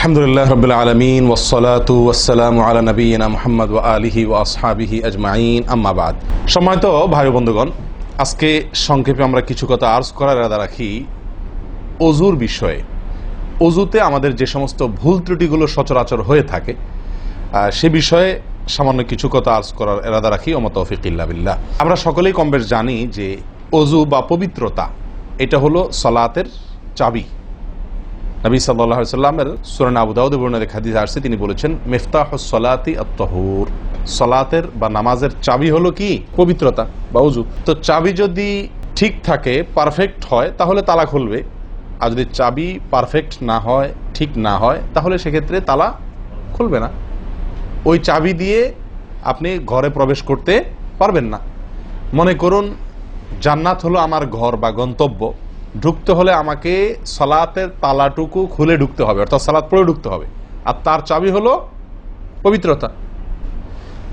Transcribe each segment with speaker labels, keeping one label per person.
Speaker 1: আলহামদুলিল্লাহ রাব্বিল আলামিন ওয়াসসালাতু ওয়াসসালামু আলা নবিয়িনা মুহাম্মদ ওয়া আলিহি ওয়া আসহাবিহি আজমাইন, আম্মা বাদ। সম্মানিত ভাই বন্ধুগণ, আজকে সংক্ষেপে আমরা কিছু কথা আরজ করার ইরাদা রাখি ওযুর বিষয়ে। ওযুতে আমাদের যে সমস্ত ভুল ত্রুটিগুলো সচরাচর হয়ে থাকে সে বিষয়ে সামান্য কিছু কথা আরজ করার ইরাদা রাখি। ওয়া মা তাওফীক ইল্লা বিল্লাহ। আমরা সকলেই কমবেশ জানি যে ওযু বা পবিত্রতা এটা হলো সালাতের চাবি। নবী সাল্লাল্লাহু আলাইহি ওয়াসাল্লামের সূরা আবু দাউদে বর্ণিত হাদিসে আসছে, তিনি বলেছেন মিফতাহুস সালাতি আত-তাহুর, সালাতের বা নামাজের চাবি হলো কি? পবিত্রতা বা ওযু। তো চাবি যদি ঠিক থাকে, পারফেক্ট হয়, তাহলে তালা খুলবে। আর যদি চাবি পারফেক্ট না হয়, ঠিক না হয়, তাহলে সেক্ষেত্রে তালা খুলবে না। ওই চাবি দিয়ে আপনি ঘরে প্রবেশ করতে পারবেন না। মনে করুন জান্নাত হলো আমার ঘর বা গন্তব্য, ঢুকতে হলে আমাকে সালাতের তালাটুকু খুলে ঢুকতে হবে, অর্থাৎ সালাত পড়ে ঢুকতে হবে, আর তার চাবি হলো পবিত্রতা।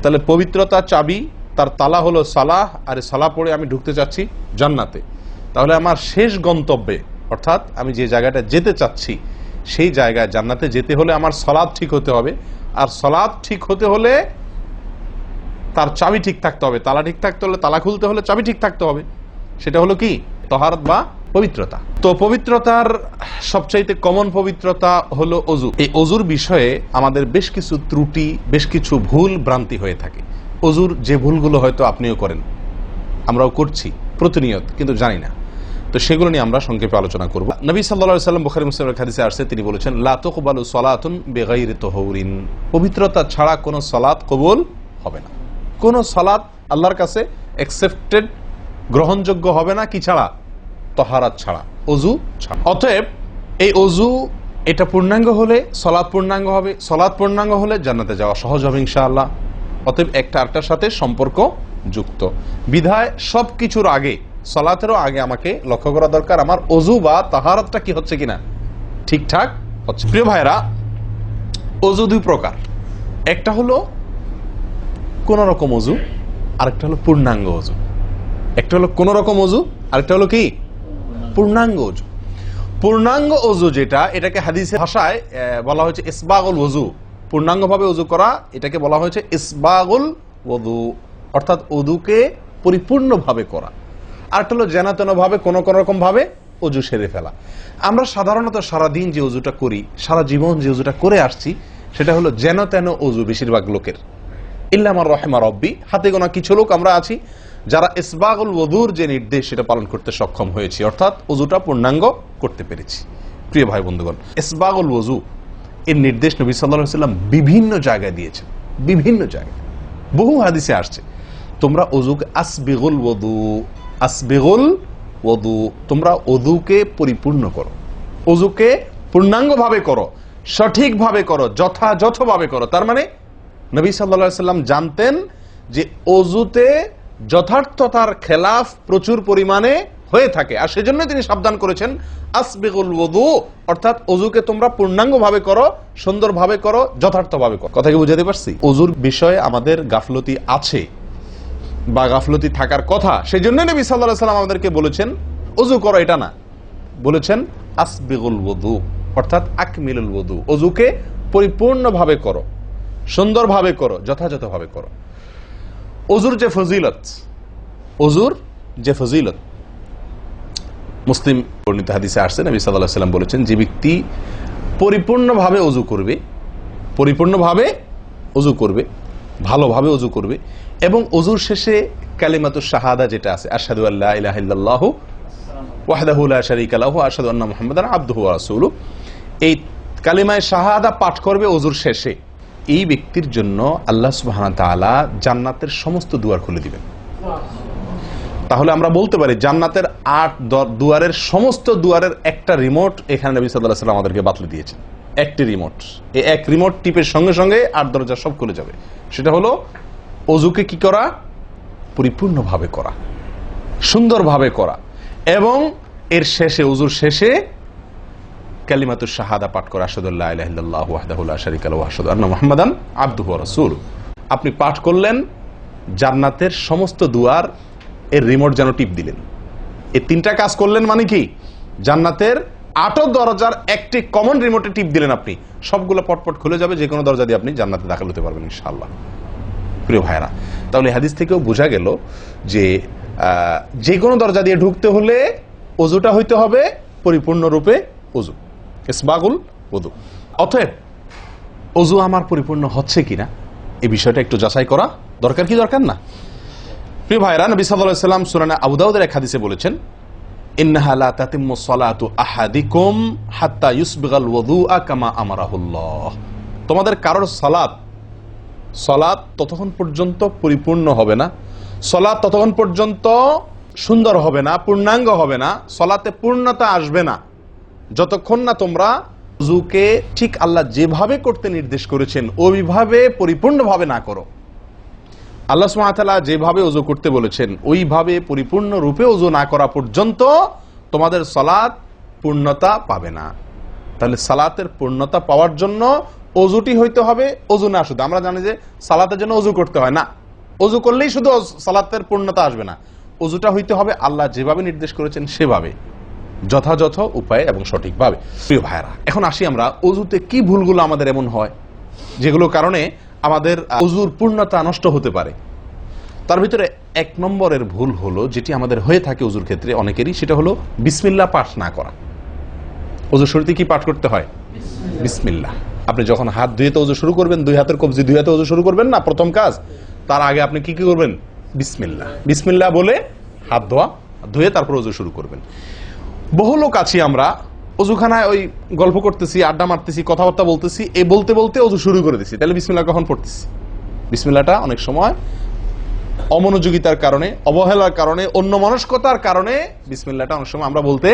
Speaker 1: তাহলে পবিত্রতা চাবি, তার তালা হলো সালাহ, আর সালাহ পড়ে আমি ঢুকতে চাচ্ছি জান্নাতে। তাহলে আমার শেষ গন্তব্যে, অর্থাৎ আমি যে জায়গাটা যেতে চাচ্ছি সেই জায়গায় জান্নাতে যেতে হলে আমার সালাত ঠিক হতে হবে, আর সালাত ঠিক হতে হলে তার চাবি ঠিক থাকতে হবে। তালা ঠিক থাকতে হলে, তালা খুলতে হলে চাবি ঠিক থাকতে হবে। সেটা হলো কি? তাহারাত বা পবিত্রতা। তো পবিত্রতার সবচাইতে কমন পবিত্রতা হলো ওযু। এই ওযুর বিষয়ে আমাদের বেশ কিছু ত্রুটি, বেশ কিছু ভুল ভ্রান্তি হয়ে থাকে। ওযুর যে ভুলগুলো হয়তো আপনিও করেন, আমরাও করছি প্রতিনিয়ত, কিন্তু জানি না। তো সেগুলো নিয়ে আমরা সংক্ষেপে আলোচনা করব। নবী সাল্লাল্লাহু আলাইহি ওয়াসাল্লাম বুখারী মুসলিমের হাদিসে আসছে, তিনি বলেছেন লা তুকবালু সালাতুন বিগাইরি তাহুরিন, পবিত্রতা ছাড়া কোনো সালাত কবুল হবে না। কোন সালাত আল্লাহর কাছে অ্যাকসেপ্টেড, গ্রহণযোগ্য হবে না কি ছাড়া? তাহারাত ছাড়া, ওযু ছাড়া। অতএব এই ওযু এটা পূর্ণাঙ্গ হলে সালাত পূর্ণাঙ্গ হবে, সালাত পূর্ণাঙ্গ হলে জান্নাতে যাওয়া সহজ হবে ইনশাআল্লাহ। অতএব একটা আরেকটার সাথে সম্পর্ক যুক্ত বিধায় সবকিছুর আগে, সালাতেরও আগে আমাকে লক্ষ্য করা দরকার আমার ওযু বা তাহারাতটা কি হচ্ছে কিনা, ঠিকঠাক হচ্ছে। প্রিয় ভাইরা, ওযু দুই প্রকার। একটা হলো কোন রকম ওযু, আরেকটা হলো পূর্ণাঙ্গ ওযু। একটা হলো কোন রকম ওযু, আরেকটা হলো কি? পূর্ণাঙ্গ ওযু। পূর্ণাঙ্গ ওযু যেটা, এটাকে হাদিসের ভাষায় বলা হয়েছে ইসবাগুল ওযু। পূর্ণাঙ্গভাবে ওযু করা, এটাকে বলা হয়েছে ইসবাগুল ওযু, অর্থাৎ ওযুকে পরিপূর্ণভাবে করা। আরেকটা হলো যেন ভাবে কোন রকম ভাবে ওযু সেরে ফেলা। আমরা সাধারণত সারাদিন যে ওযুটা করি, সারা জীবন যে ওযুটা করে আসছি, সেটা হলো যেন তেন ওযু বেশিরভাগ লোকের। ইল্লা মান রাহিমা রাব্বি, হাতে গোনা কিছু লোক আমরা আছি যারা ইসবাগুল ওযুর যে নির্দেশ সেটা পালন করতে সক্ষম হয়েছি, অর্থাৎ ওযুটা পূর্ণাঙ্গ করতে পেরেছি। প্রিয় ভাই বন্ধুগণ, ইসবাগুল ওযু এর নির্দেশ নবী সাল্লাল্লাহু আলাইহি ওয়াসাল্লাম বিভিন্ন জায়গায় দিয়েছেন, বিভিন্ন জায়গায় বহু হাদিসে আসছে। তোমরা ওযুকে আসবিগুল ওযু, আসবিগুল ওযু, তোমরা ওযুকে পরিপূর্ণ করো, ওযুকে পূর্ণাঙ্গভাবে করো, সঠিকভাবে করো, যথাযথভাবে করো। তার মানে নবী সাল্লাল্লাহু আলাইহি ওয়াসাল্লাম জানতেন যে ওযুতে যথার্থতার খেলাফ প্রচুর পরিমাণে হয়ে থাকে, আর সেজন্য তিনি সাবধান করেছেন আসবিগুল ওযু, অর্থাৎ ওযুকে তোমরা পূর্ণাঙ্গভাবে করো, সুন্দরভাবে করো, যথার্থভাবে করো। কথা কি বুঝাতে পারছি? ওযুর বিষয়ে আমাদের গাফলতি আছে বা গাফলতি থাকার কথা, সেজন্য নবী সাল্লাল্লাহু আলাইহি ওয়াসাল্লাম আমাদেরকে বলেছেন ওযু করো, এটা না, বলেছেন আসবিগুল ওযু, অর্থাৎ আকমিলুল ওযু, ওযুকে পরিপূর্ণভাবে করো, সুন্দরভাবে করো, যথাযথভাবে করো। ওযুর যে ফজিলত, ওযুর যে ফজিলত মুসলিম বর্ণিত হাদিসে আসছে, নবী সাল্লাল্লাহু আলাইহি ওয়াসাল্লাম বলেছেন যে ব্যক্তি পরিপূর্ণভাবে ওযু করবে, পরিপূর্ণভাবে ওযু করবে, ভালোভাবে ওযু করবে, এবং ওযুর শেষে কালিমাতুশ শাহাদা যেটা আছে, আশহাদু আল্লা ইলাহা ইল্লাল্লাহু ওয়াহদাহু লা শারীকা লাহু ওয়া আশহাদু আন্না মুহাম্মাদান আবদুহু ওয়া রাসূলুহু, এই কালিমায়ে শাহাদা পাঠ করবে ওযুর শেষে, এই ব্যক্তির জন্য আল্লাহ সুবহানাহু ওয়া তাআলা জান্নাতের সমস্ত দুয়ার খুলে দিবেন। তাহলে আমরা বলতে পারি জান্নাতের 8 দুয়ারের সমস্ত দুয়ারের একটা রিমোট এখানে নবী সাল্লাল্লাহু আলাইহি ওয়াসাল্লাম আমাদেরকে বাতলে দিয়েছেন। একটি রিমোট, এই এক রিমোট টিপের সঙ্গে সঙ্গে 8 দরজা সব খুলে যাবে। সেটা হলো ওযুকে কি করা? পরিপূর্ণভাবে করা, সুন্দরভাবে করা, এবং এর শেষে, ওযুর শেষে কালিমাতুশ শাহাদা পাঠ করা, আশহাদু আল্লা ইলাহা ইল্লাল্লাহু ওয়াহদাহু লা শারীকা লাহু ওয়া আশহাদু আন্না মুহাম্মাদান আবদুহু ওয়া রাসূলুহু। আপনি পাঠ করলেন, জান্নাতের সমস্ত দুয়ার এর রিমোট যেন টিপ দিলেন। এই তিনটা কাজ করলেন, মানে কি? জান্নাতের 8 দরজার একটি কমন রিমোটে টিপ দিলেন, আপনি সবগুলো পটপট খুলে যাবে, যে কোনো দরজা দিয়ে আপনি জান্নাতে দাখিল হতে পারবেন ইনশাআল্লাহ। প্রিয় ভাইরা, তাহলে হাদিস থেকেও বোঝা গেল যে যে কোনো দরজা দিয়ে ঢুকতে হলে ওযুটা হইতে হবে পরিপূর্ণরূপে ওযু, ইসবাগুল ওযু। অতএব ওযু আমার পরিপূর্ণ হচ্ছে কিনা এই বিষয়টা একটু যাচাই করা দরকার, কি দরকার না? প্রিয় ভাইরা, নবী সাল্লাল্লাহু আলাইহি ওয়াসাল্লাম সূরা আবু দাউদের এক হাদিসে বলেছেন, ইন্নাহা লা তাতিম্মু সালাতু আহাদিকুম হাত্তা ইউসবিগাল ওযুআ কামা আমারাহুল্লাহ। তোমাদের কারোর সালাত ততক্ষণ পর্যন্ত পরিপূর্ণ হবে না, সালাত ততক্ষণ পর্যন্ত সুন্দর হবে না, পূর্ণাঙ্গ হবে না, সালাতে পূর্ণতা আসবে না যতক্ষণ না তোমরা ওযুকে ঠিক আল্লাহ যেভাবে করতে নির্দেশ করেছেন ওইভাবে পরিপূর্ণভাবে না করো। আল্লাহ সুবহানাহু ওয়া তাআলা যেভাবে ওযু করতে বলেছেন ওইভাবে পরিপূর্ণ রূপে ওযু না করা পর্যন্ত তোমাদের সালাত পূর্ণতা পাবে না। তাহলে সালাতের পূর্ণতা পাওয়ার জন্য ওযুটি হইতে হবে, ওযু না শুধু। আমরা জানি যে সালাতের জন্য ওযু করতে হয় না, ওযু করলেই শুধু সালাতের পূর্ণতা আসবে না, ওযুটা হইতে হবে আল্লাহ যেভাবে নির্দেশ করেছেন সেভাবে, যথাযথ উপায়ে এবং সঠিকভাবে। প্রিয় ভাইরা, এখন আসি আমরা ওযুতে কি ভুলগুলো আমাদের এমন হয় যেগুলোর কারণে আমাদের ওযুর পূর্ণতা নষ্ট হতে পারে। তার ভিতরে 1 নম্বরের ভুল হলো, যেটি আমাদের হয়ে থাকে ওযুর ক্ষেত্রে অনেকেরই, সেটা হলো বিসমিল্লাহ পাঠ না করা। ওযুর শুরুতে কি পাঠ করতে হয়? বিসমিল্লাহ। আপনি যখন হাত ধুয়ে তো ওযু শুরু করবেন, 2 হাতের কবজি 2 হাতে ওযু শুরু করবেন না, প্রথম কাজ, তার আগে আপনি কি করবেন? বিসমিল্লাহ। বিসমিল্লাহ বলে হাত ধুয়ে তারপর ওযু শুরু করবেন। বহু লোক আছি আমরা ওযুখানায় ওই গল্প করতেছি, আড্ডা মারতেছি, কথাবার্তা বলতেছি, এই বলতে বলতে ওযু শুরু করে দিছি, তাহলে বিসমিল্লাহ কখন পড়তেছি? বিসমিল্লাহটা অনেক সময় অমনোযোগিতার কারণে, অবহেলার কারণে, অন্যমনস্কতার কারণে বিসমিল্লাহটা অনেক সময় আমরা বলতে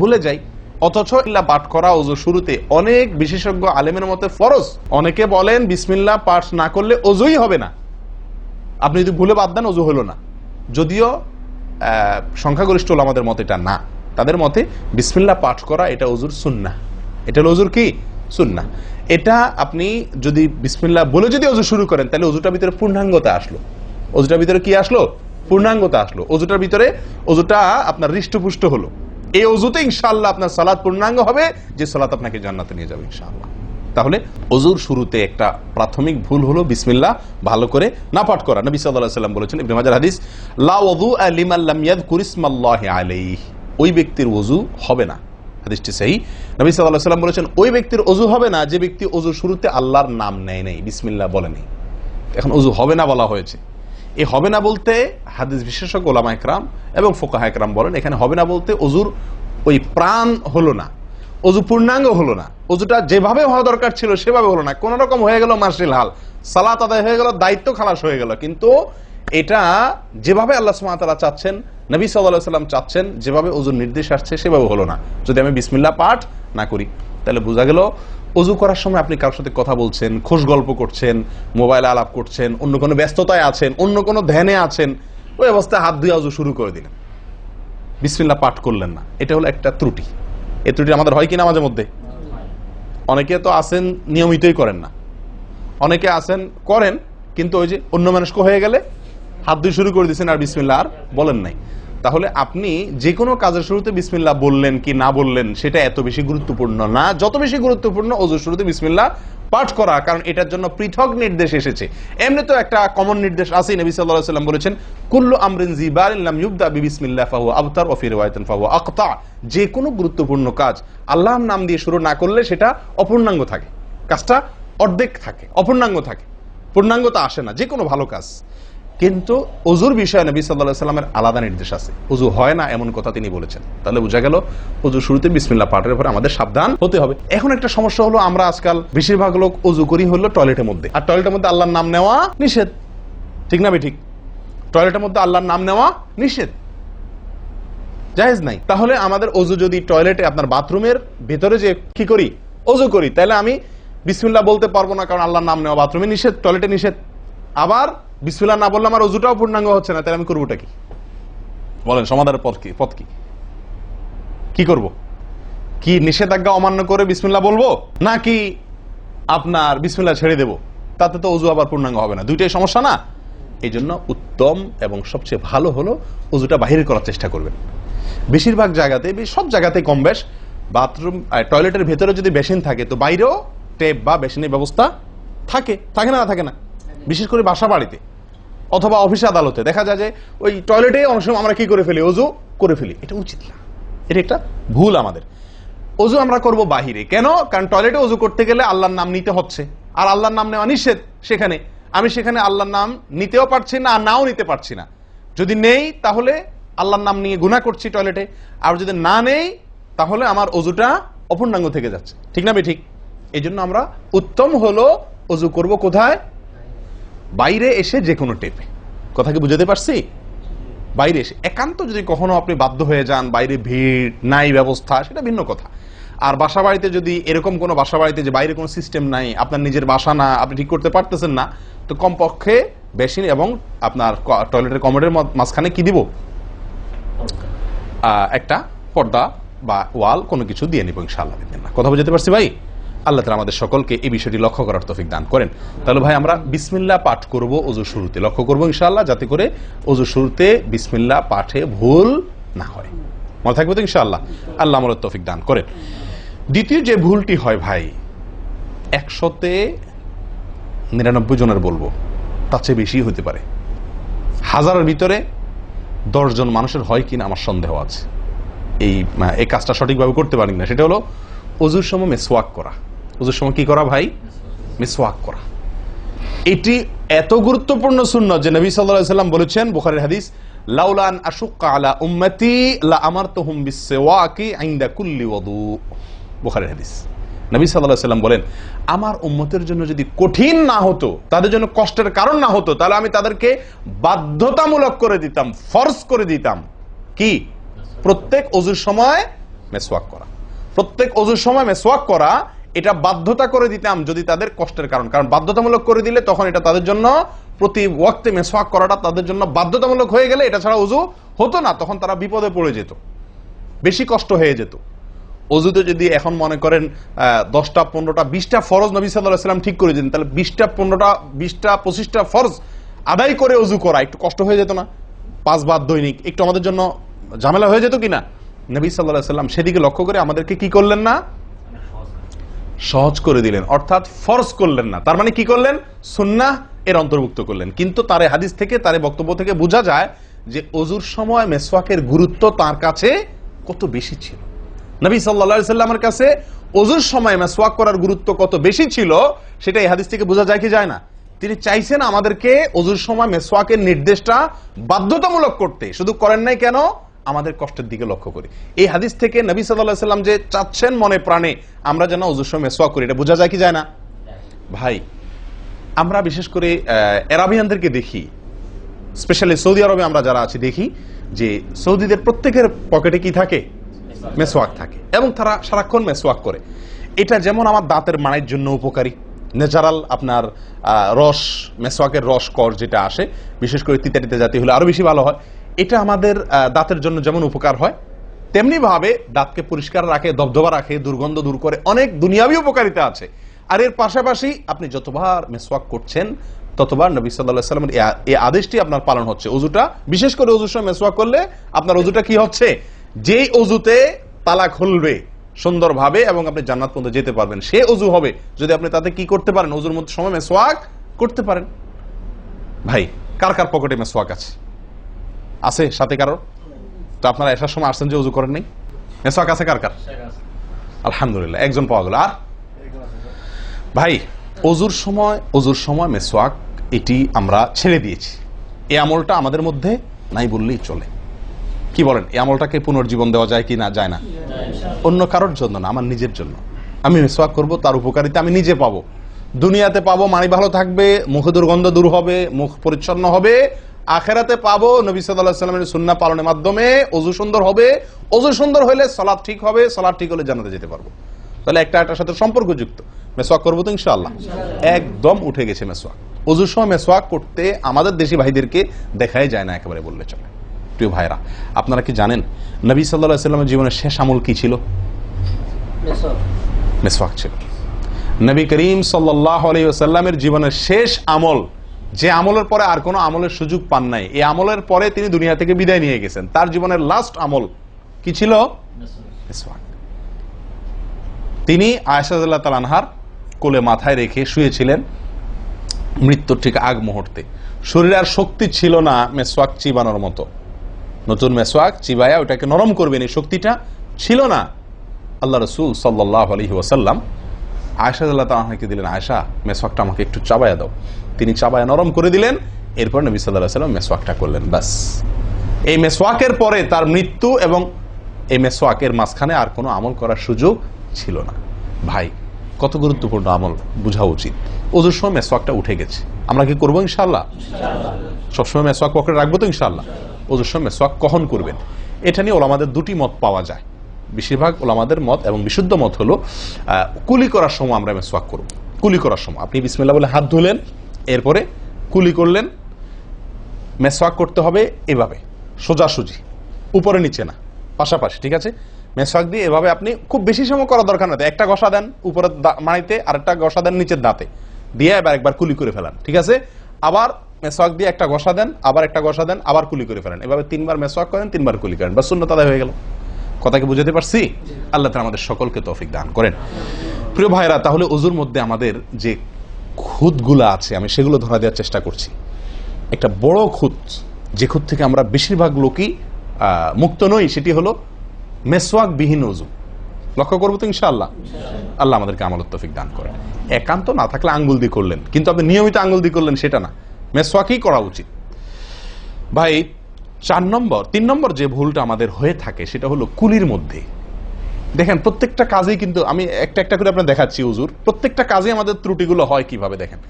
Speaker 1: ভুলে যাই। অথচ বিসমিল্লাহ পাঠ করা ওযু শুরুতে অনেক বিশেষজ্ঞ আলেমের মতে ফরজ। অনেকে বলেন বিসমিল্লাহ পাঠ না করলে ওযুই হবে না, আপনি যদি ভুলে বাদ দেন ওযু হলো না। যদিও সংখ্যাগরিষ্ঠ ওলামাদের মতে এটা না, তাদের মতে বিসমিল্লাহ পাঠ করা এটা ওযুর সুন্নাহ। এটা হলো ওযুর কি? সুন্নাহ। এটা আপনি যদি বিসমিল্লাহ বলে যদি ওযু শুরু করেন তাহলে ওযুটার ভিতরে পূর্ণাঙ্গতা আসলো। ওযুটার ভিতরে কি আসলো? পূর্ণাঙ্গতা আসলো। ওযুটার ভিতরে ওযুটা আপনার হৃষ্টপুষ্ট হলো। এই ওযুতে ইনশাআল্লাহ আপনার সালাত পূর্ণাঙ্গ হবে, যে সালাত আপনাকে জান্নাতে নিয়ে যাবে ইনশাআল্লাহ। তাহলে ওযুর শুরুতে একটা প্রাথমিক ভুল হলো বিসমিল্লাহ ভালো করে না পাঠ করা। নবী সাল্লাল্লাহু আলাইহি ওয়াসাল্লাম বলেছেন, ইবনে মাজাহ হাদিস, লা ওযুআ লিমান লাম ইয়াযকুর ইসমাল্লাহি আলাইহি। ওই ব্যক্তির ওযু হবে না, হাদিসটি সহিহ। নবী সাল্লাল্লাহু আলাইহি ওয়াসাল্লাম বলেছেন, ওই ব্যক্তির ওযু হবে না যে ব্যক্তি ওযুর শুরুতে আল্লাহর নাম নেয় নাই, বিসমিল্লাহ বলে নাই। এখন ওযু হবে না বলা হয়েছে, এই হবে না বলতে হাদিস বিশেষজ্ঞ ওলামা ইকরাম এবং ফুকাহা ইকরাম বলেন, এখানে হবে না বলতে ওযুর ওই প্রাণ হলো না, ওযু পূর্ণাঙ্গ হলো না, ওযুটা যেভাবে হওয়া দরকার ছিল সেভাবে হলো না। কোন রকম হয়ে গেল মার্শাল হাল, সালাত আদায় হয়ে গেল, দায়িত্ব খালাস হয়ে গেল, কিন্তু এটা যেভাবে আল্লাহ সুবহানাহু ওয়া তাআলা চাচ্ছেন, নবী সাল্লাল্লাহু আলাইহি ওয়াসাল্লাম চাচ্ছেন, যেভাবে ওযুর নির্দেশ আসছে সেভাবে হলো না। যদি আমি বিসমিল্লাহ পাঠ না করি, তাহলে বোঝা গেল ওযু করার সময় আপনি কারোর সাথে কথা বলছেন, খোশ গল্প করছেন, মোবাইলে আলাপ করছেন, অন্য কোনো ব্যস্ততায় আছেন, অন্য কোনো ধ্যানে আছেন, ওই অবস্থায় হাত ধুয়ে ওযু শুরু করে দিলেন, বিসমিল্লাহ পাঠ করলেন না। এটা হলো একটা ত্রুটি। এই ত্রুটি আমাদের হয় কিনা মাঝে মধ্যে? অনেকে তো আছেন নিয়মিতই করেন না, অনেকে আছেন করেন কিন্তু ওই যে অন্য মানুষকে হয়ে গেলে হাত ধুয়ে শুরু করে দিয়েছেন আর বিসমিল্লাহ আর বলেন নাই। তাহলে আপনি যে কোনো কাজের শুরুতে বিসমিল্লাহ বললেন কি না বললেন সেটা এত বেশি গুরুত্বপূর্ণ না, যত বেশি গুরুত্বপূর্ণ ওযুর শুরুতে বিসমিল্লাহ পাঠ করা, কারণ এটার জন্য পৃথক নির্দেশ এসেছে। এমনি তো একটা কমন নির্দেশ আছে, নবী সাল্লাল্লাহু আলাইহি ওয়াসাল্লাম বলেছেন, কুল্লু আমরিন জিবারিন লাম ইউবদা বিবিসমিল্লাহ ফাহুয়া আবতার ওয়া ফি রিওয়ায়াতিন ফাহুয়া আকতা। যে কোনো গুরুত্বপূর্ণ কাজ আল্লাহর নাম দিয়ে শুরু না করলে সেটা অপূর্ণাঙ্গ থাকে, কাজটা অর্ধেক থাকে, অপূর্ণাঙ্গ থাকে, পূর্ণাঙ্গতা আসে না যে কোনো ভালো কাজ। কিন্তু ওযুর বিষয়ে নবী সাল্লাল্লাহু আলাইহি ওয়াসাল্লামের আলাদা নির্দেশ আছে, ওযু হয় না এমন কথা তিনি বলেছেন। তাহলে বোঝা গেল ওযুর শুরুতে বিসমিল্লাহ পাঠের পরে আমাদের সাবধান হতে হবে। এখন একটা সমস্যা হলো, আমরা আজকাল বেশিরভাগ লোক ওযু করি হলো টয়লেটের মধ্যে, আর টয়লেটের মধ্যে আল্লাহর নাম নেওয়া নিষেধ, ঠিক না ঠিক? টয়লেটের মধ্যে আল্লাহর নাম নেওয়া নিষেধ, জায়েজ নাই। তাহলে আমাদের ওযু যদি টয়লেটে আপনার বাথরুমের ভেতরে যে কি করি ওযু করি, তাহলে আমি বিসমিল্লাহ বলতে পারবো না, কারণ আল্লাহর নাম নেওয়া বাথরুমে নিষেধ, টয়লেটে নিষেধ। আবার বিসমিল্লাহ না বললে আমার ওযুটাও পূর্ণাঙ্গ হচ্ছে না, তাহলে আমি করবোটা কি? বলেন, সমাধানের পথ কি? কি করব? কি নিষেধাজ্ঞা অমান্য করে বিসমিল্লাহ বলবো, নাকি আপনার বিসমিল্লাহ ছেড়ে দেব? তাতে তো ওযু আবার পূর্ণাঙ্গ হবে না, দুইটাই সমস্যা না? এই জন্য উত্তম এবং সবচেয়ে ভালো হলো ওযুটা বাহির করার চেষ্টা করবেন। বেশিরভাগ জায়গাতে, সব জায়গাতে কম বেশ বাথরুম টয়লেটের ভেতরে যদি বেসিন থাকে তো বাইরেও টেপ বা বেসিনের ব্যবস্থা থাকে, থাকে না থাকে না? বিশেষ করে বাসা বাড়িতে অথবা অফিস আদালতে দেখা যায় যে ওই টয়লেটে অনেক সময় আমরা কি করে ফেলি, অজু করে ফেলি। এটা উচিত না, এটা একটা ভুল আমাদের। অজু আমরা করব বাহিরে। কেন? কারণ টয়লেটে অজু করতে গেলে আল্লাহর নাম নিতে হচ্ছে, আর আল্লাহর নাম নেওয়া নিষেধ। সেখানে আমি সেখানে আল্লাহর নাম নিতেও পারছি না, আর নাও নিতে পারছি না। যদি নেই তাহলে আল্লাহর নাম নিয়ে গুনাহ করছি টয়লেটে, আর যদি না নেই তাহলে আমার অজুটা অপূর্ণাঙ্গ থেকে যাচ্ছে। ঠিক না ঠিক? এই জন্য আমরা উত্তম হলো অজু করব কোথায়? বাইরে এসে যে কোনো টেপে। কথা কি বুঝাতে পারছি? বাইরে এসে একান্ত যদি কখনো আপনি বাধ্য হয়ে যান, বাইরে ভিড় নাই, ব্যবস্থা, সেটা ভিন্ন কথা। আর বাসা বাড়িতে যদি এরকম কোনো বাসা বাড়িতে যে বাইরে কোনো সিস্টেম নাই, আপনার নিজের বাসা না, আপনি ঠিক করতে পারতেছেন না, তো কমপক্ষে বেসিন এবং আপনার টয়লেটের কমোডের মাঝখানে কি দিব? একটা পর্দা বা ওয়াল কোনো কিছু দিয়ে নিব ইনশাআল্লাহ। কথা বুঝতে পারছি ভাই? আল্লাহ তাআলা আমাদের সকলকে এই বিষয়টি লক্ষ্য করার তৌফিক দান করেন। তাহলে ভাই আমরা বিসমিল্লাহ পাঠ করব অজু শুরুতে, লক্ষ্য করব ইনশাআল্লাহ যাতে করে অজু শুরুতে বিসমিল্লাহ পাঠে ভুল না হয়। মনে থাকবে তো ইনশাআল্লাহ? আল্লাহ আমাদের তৌফিক দান করেন। দ্বিতীয় যে ভুলটি হয় ভাই, 199 জনের বলবো, তার চেয়ে বেশি হতে পারে। হাজারের ভিতরে 10 জন মানুষের হয় কিনা আমার সন্দেহ আছে এই কাজটা সঠিকভাবে করতে পারি না। সেটা হলো অজুর সময় মেসওয়াক করা। অজুর সময় কি করা ভাই? মেসওয়াক করা। এটি এত গুরুত্বপূর্ণ সুন্নাত যে নবী সাল্লাল্লাহু আলাইহি ওয়াসাল্লাম বলেছেন, বুখারীর হাদিস, লাউলা আন আশুক্কা আলা উম্মতি লা আমারতুহুম বিসওয়াকি ইনদা কুল্লি ওযু। বুখারীর হাদিস। নবী সাল্লাল্লাহু আলাইহি ওয়াসাল্লাম বলেন, আমার উম্মতের জন্য যদি কঠিন না হতো, তাদের জন্য কষ্টের কারণ না হতো, তাহলে আমি তাদেরকে বাধ্যতামূলক করে দিতাম, ফরজ করে দিতাম কি? প্রত্যেক অজুর সময় মেসওয়াক করা। প্রত্যেক অজুর সময় মেসওয়াক করা, এটা বাধ্যতা করে দিতাম যদি তাদের কষ্টের কারণ। কারণ বাধ্যতামূলক করে দিলে তখন এটা তাদের জন্য, প্রতি ওয়াক্তে মেসওয়াক করাটা তাদের জন্য বাধ্যতামূলক হয়ে গেলে এটা ছাড়া অজু হতো না, তখন তারা বিপদে পড়ে যেত, বেশি কষ্ট হয়ে যেত। অজুতে যদি এখন মনে করেন 10টা 15টা 20টা ফরজ নবী সাল্লাল্লাহু আলাইহি ওয়াসাল্লাম ঠিক করে দিন, তাহলে 20টা 15টা 20টা 25টা ফরজ আদায় করে অজু করা একটু কষ্ট হয়ে যেত না? 5 বার দৈনিক একটু আমাদের জন্য ঝামেলা হয়ে যেত কিনা? নবী সাল্লাল্লাহু আলাইহি ওয়াসাল্লাম সেদিকে লক্ষ্য করে আমাদেরকে কি করলেন না? সহজ করে দিলেন, অর্থাৎ ফরজ করলেন না। তার মানে কি করলেন? সুন্নাহ এর অন্তর্ভুক্ত করলেন। কিন্তু তার হাদিস থেকে, তার বক্তব্য থেকে বোঝা যায় যে অজুর সময় মেসওয়াকের গুরুত্ব তার কাছে কত বেশি ছিল। নবী সাল্লাল্লাহু আলাইহি ওয়াসাল্লামের কাছে অজুর সময় মেসওয়াক করার গুরুত্ব কত বেশি ছিল সেটা এই হাদিস থেকে বোঝা যায় কি যায় না? তিনি চাইছেন আমাদেরকে অজুর সময় মেসওয়াকের নির্দেশটা বাধ্যতামূলক করতে। শুধু করেন নাই কেন? আমাদের কষ্টের দিকে লক্ষ্য করি। এই হাদিস থেকে নবী সাল্লাল্লাহু আলাইহি ওয়াসাল্লাম যে চাচ্ছেন মনে প্রাণে আমরা যেন অজুর সময় মেসওয়াক করি, এটা বোঝা যায় কি যায় না? ভাই আমরা বিশেষ করে আরবিয়ানদেরকে দেখি, স্পেশালি সৌদি আরবে আমরা যারা আছি দেখি যে সৌদিদের প্রত্যেকের পকেটে কি থাকে? মেসওয়াক থাকে, এবং তারা সারাক্ষণ মেসওয়াক করে। এটা যেমন আমার দাঁতের মাড়ির জন্য উপকারী, ন্যাচারাল আপনার রস, মেসওয়াকের রস কর যেটা আসে, বিশেষ করে তিতা জাতীয় হলে আরো বেশি ভালো হয়। এটা আমাদের দাঁতের জন্য যেমন উপকার হয়, তেমনি ভাবে দাঁতকে পরিষ্কার রাখে, দবদবা রাখে, দুর্গন্ধ দূর করে, অনেক দুনিয়াবী উপকারিতা আছে। আর এর পাশাপাশি আপনি যতবার মেসওয়াক করছেন ততবার নবী সাল্লাল্লাহু আলাইহি ওয়াসাল্লামের এই আদেশটি আপনার পালন হচ্ছে। অজুটা, বিশেষ করে অজুর সময় মেসওয়াক করলে আপনার অজুটা কি হচ্ছে? যেই অজুতে তালা খুলবে সুন্দরভাবে এবং আপনি জান্নাত পর্যন্ত যেতে পারবেন, সে অজু হবে যদি আপনি তাতে কি করতে পারেন? অজুর মধ্যে সময় মেসওয়াক করতে পারেন। ভাই কার কার পকেটে মেসওয়াক আছে? আছে সাথে কারো? তো আপনারা আসার সময় আসছেন যে অজু করেন নাই? মেসওয়াক আছে কার কার? আলহামদুলিল্লাহ, একজন পাওয়া গেল। আর ভাই অজুর সময় মেসওয়াক, এটি আমরা ছেড়ে দিয়েছি। এই আমলটা আমাদের মধ্যে নাই বললেই চলে। কি বলেন? এই আমলটাকে পুনর্জীবন দেওয়া যায় কি না? যায় না? অন্য কারোর জন্য না, আমার নিজের জন্য। আমি মেসওয়াক করব, তার উপকারিতা আমি নিজে পাবো, দুনিয়াতে পাবো, মানি ভালো থাকবে, মুখে দুর্গন্ধ দূর হবে, মুখ পরিচ্ছন্ন হবে। আখেরাতে পাবো নবী সাল্লাল্লাহু আলাইহি ওয়াসাল্লামের সুন্নাহ পালনের মাধ্যমে অজু সুন্দর হবে, অজু সুন্দর হলে সালাত ঠিক হবে, সালাত ঠিক হলে জান্নাতে যেতে পারবো। তাহলে একটা একটার সাথে সম্পর্কযুক্ত। মেসওয়াক করবো তো ইনশাআল্লাহ? একদম উঠে গেছে মেসওয়াক। অজুর সময় মেসওয়াক করতে আমাদের দেশি ভাইদেরকে দেখাই যায় না একেবারে বললে চলে। প্রিয় ভাইরা, আপনারা কি জানেন নবী সাল্লাল্লাহু আলাইহি ওয়াসাল্লামের জীবনের শেষ আমল কি ছিল? মেসওয়াক ছিল। নবী করিম সাল্লাল্লাহু আলাইহি ওয়াসাল্লামের জীবনের শেষ আমল, যে আমলের পরে আর কোনো আমলের সুযোগ পান নাই, এই আমলের পরে তিনি দুনিয়া থেকে বিদায় নিয়ে গেছেন। তার জীবনের লাস্ট আমল কি ছিল? মেসওয়াক। তিনি আয়েশা রাদিয়াল্লাহু তাআলা আনহার কোলে মাথায় রেখে শুয়েছিলেন মৃত্যুর ঠিক আগ মুহূর্তে। শরীরে আর শক্তি ছিল না মেসওয়াক চিবানোর মতো, নতুন মেসওয়াক চিবায়া ওটাকে নরম করবেন এই শক্তিটা ছিল না। আল্লাহ রাসূল সাল্লাল্লাহু আলাইহি ওয়াসাল্লাম আয়েশা রাদিয়াল্লাহু তাআলা আনহাকে দিলেন, আয়েশা মেসওয়াকটা আমাকে একটু চাবায়া দাও। তিনি চাবায়া নরম করে দিলেন, এরপর নবী সাল্লাল্লাহু আলাইহি ওয়াসাল্লাম মেসওয়াকটা করলেন। বাস, এই মেসওয়াকের পরে তার মৃত্যু এবং এই মেসওয়াকের মাঝখানে আর কোনো আমল করার সুযোগ ছিল না। ভাই, কত গুরুত্বপূর্ণ আমল বোঝা উচিত। ওজুর সময় মেসওয়াকটা উঠে গেছে, আমরা কি করবো ইনশাআল্লাহ? সবসময় মেসওয়াক পকেটে রাখবো তো ইনশাআল্লাহ? ওজুর সময় মেসওয়াক কখন করবেন, এটা নিয়ে ওলামাদের দুটি মত পাওয়া যায়। বেশিরভাগ ওলামাদের মত এবং বিশুদ্ধ মত হলো কুলি করার সময় আমরা মেসওয়াক করব। কুলি করার সময় আপনি বিসমিল্লাহ বলে হাত ধুলেন, এরপরে কুলি করলেন। মেসওয়াক করতে হবে এভাবে, সোজাসুজি, উপরে নিচে না, পাশাপাশি, ঠিক আছে? মেসওয়াক দিয়ে এভাবে আপনি খুব বেশি সময় করা দরকার না, একটা ঘষা দেন উপরের মাড়িতে, আর একটা ঘষা দেন নিচের দাঁতে, দিয়ে এবার একবার কুলি করে ফেলান, ঠিক আছে? আবার মেসওয়াক দিয়ে একটা ঘষা দেন, আবার একটা ঘষা দেন, আবার কুলি করে ফেলেন। এভাবে 3 বার মেসওয়াক করেন, 3 বার কুলি করেন, বাস সুন্নাত আদায় হয়ে গেল। কথাকে বুঝাতে পারছি? আল্লাহ তাআলা আমাদের সকলকে তৌফিক দান করেন। প্রিয় ভাইরা, তাহলে ওযুর মধ্যে আমাদের যে খুঁতগুলো আছে আমি সেগুলো ধরা দেওয়ার চেষ্টা করছি। একটা বড় খুঁত, যে খুঁত থেকে আমরা বেশিরভাগ লোকই মুক্ত নই, সেটি হলো মেসওয়াক বিহীন ওযু। লক্ষ্য করবো তো ইনশাআল্লাহ? আল্লাহ আমাদেরকে আমলের তৌফিক দান করেন। একান্ত না থাকলে আঙ্গুল দিয়ে করলেন, কিন্তু আপনি নিয়মিত আঙ্গুল দিয়ে করলেন সেটা না, মেসওয়াকই করা উচিত। ভাই, 3 নম্বর যে ভুলটা আমাদের হয়ে থাকে সেটা হলো কুলির মধ্যে। দেখেন, প্রত্যেকটা কাজেই কিন্তু আমি একটা একটা করে আপনার দেখাচ্ছি হুজুর, প্রত্যেকটা কাজে আমাদের ত্রুটিগুলো হয় কিভাবে দেখেন।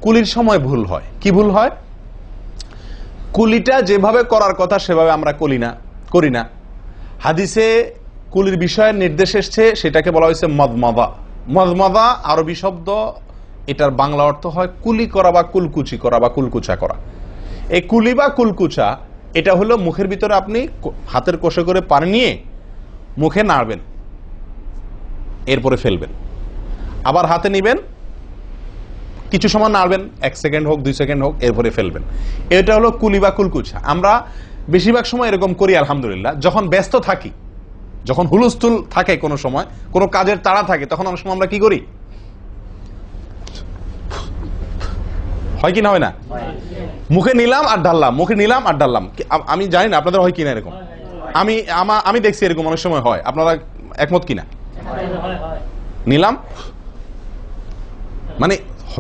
Speaker 1: কুলির সময় ভুল হয়। কি ভুল হয়? কুলিটা যেভাবে করার কথা সেভাবে আমরা করি না। হাদিসে কুলির বিষয়ে নির্দেশ এসছে, সেটাকে বলা হয়েছে মদমাদা। মদমাদা আরবি শব্দ, এটার বাংলা অর্থ হয় কুলি করা বা কুলকুচি করা বা কুলকুচা করা। এই কুলি বা কুলকুচা এটা হলো মুখের ভিতরে আপনি হাতের কষে করে পানি নিয়ে মুখে নাড়বেন, এরপরে ফেলবেন, আবার হাতে নিবেন, কিছু সময় নাড়বেন, 1 সেকেন্ড হোক 2 সেকেন্ড হোক, এরপরে ফেলবেন। এটা হলো কুলি বা কুলকুচা। আমরা বেশিরভাগ সময় এরকম করি আলহামদুলিল্লাহ। যখন ব্যস্ত থাকি, যখন হুলস্থুল থাকে, কোনো সময় কোনো কাজের তাড়া থাকে, তখন অনেক সময় আমরা কি করি? হয় কি না হয় না? মুখে নিলাম আর ঢাললাম, মুখে নিলাম আর ঢাললাম। আমি জানি না আপনাদের হয় কিনা এরকম। আমি দেখছি এরকম অনেক সময় হয়। আপনারা একমত কিনা? নিলাম মানে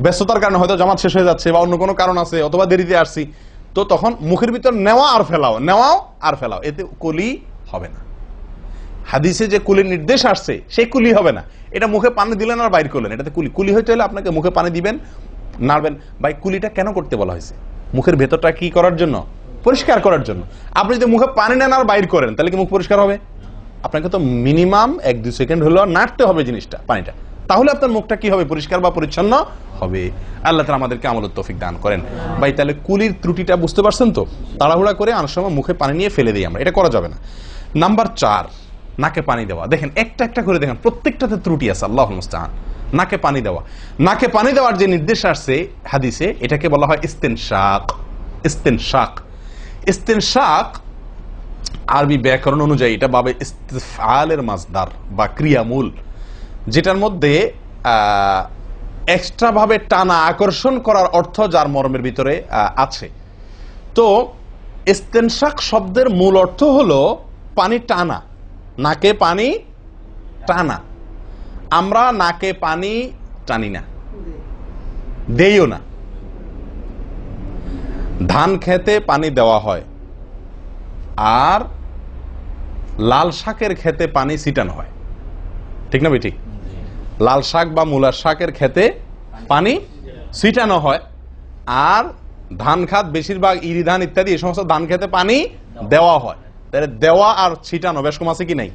Speaker 1: ব্যস্ততার কারণে, হয়তো জামাত শেষ হয়ে যাচ্ছে বা অন্য কোনো কারণ আছে, অথবা দেরিতে আসছি, তো তখন মুখের ভিতর নেওয়া আর ফেলাও, নেওয়াও আর ফেলাও, এতে কুলি হবে না। হাদিসে যে কুলির নির্দেশ আসছে সেই কুলি হবে না। এটা মুখে পানি দিলেন আর বাইর করলেন, এটাতে কুলি হইতে হলে আপনাকে মুখে পানি দিবেন, নাড়বেন। ভাই, কুলিটা কেন করতে বলা হয়েছে? মুখের ভেতরটা কি করার জন্য? পরিষ্কার করার জন্য। আপনি যদি মুখে পানি নেন আর বাইর করেন, তাহলে কি মুখ পরিষ্কার হবে? আপনাকে তো মিনিমাম 1-2 সেকেন্ড হলেও নাড়তে হবে জিনিসটা, পানিটা, তাহলে আপনার মুখটা কি হবে? পরিষ্কার বা পরিচ্ছন্ন হবে। আল্লাহ তাআলা আমাদেরকে আমলের তৌফিক দান করেন। ভাই, তাহলে কুলির ত্রুটিটা বুঝতে পারছেন তো? তাড়াহুড়া করে অনেক সময় মুখে পানি নিয়ে ফেলে দিই আমরা, এটা করা যাবে না। নাম্বার 4, নাকে পানি দেওয়া। দেখেন, একটা একটা করে দেখেন, প্রত্যেকটাতে ত্রুটি আছে। আল্লাহুল মুস্তাআন। নাকে পানি দেওয়া, নাকে পানি দেওয়ার যে নির্দেশ আসছে হাদিসে, এটাকে বলা হয় ইস্তেনশাক। ইস্তেনশাক, ইস্তেনশাক আরবি ব্যাকরণ অনুযায়ী এটা বাবে ইস্তিফআলের মাসদার বা ক্রিয়ামূল, যেটার মধ্যে এক্সট্রা ভাবে টানা, আকর্ষণ করার অর্থ যার মর্মের ভিতরে আছে। তো ইস্তেনশাক শব্দের মূল অর্থ হলো পানি টানা, নাকে পানি টানা। আমরা নাকে পানি টানি না, দেইও না। ধান খেতে পানি দেওয়া হয়, আর লাল শাকের খেতে পানি ছিটানো হয়, ঠিক না? ঠিক। লাল শাক বা মূলার শাকের খেতে পানি ছিটানো হয়, আর ধান খাত, বেশিরভাগ ইরি ধান ইত্যাদি এই সমস্ত ধান খেতে পানি দেওয়া হয়। তাহলে দেওয়া আর ছিটানো বেশ কম আছে কি নাই?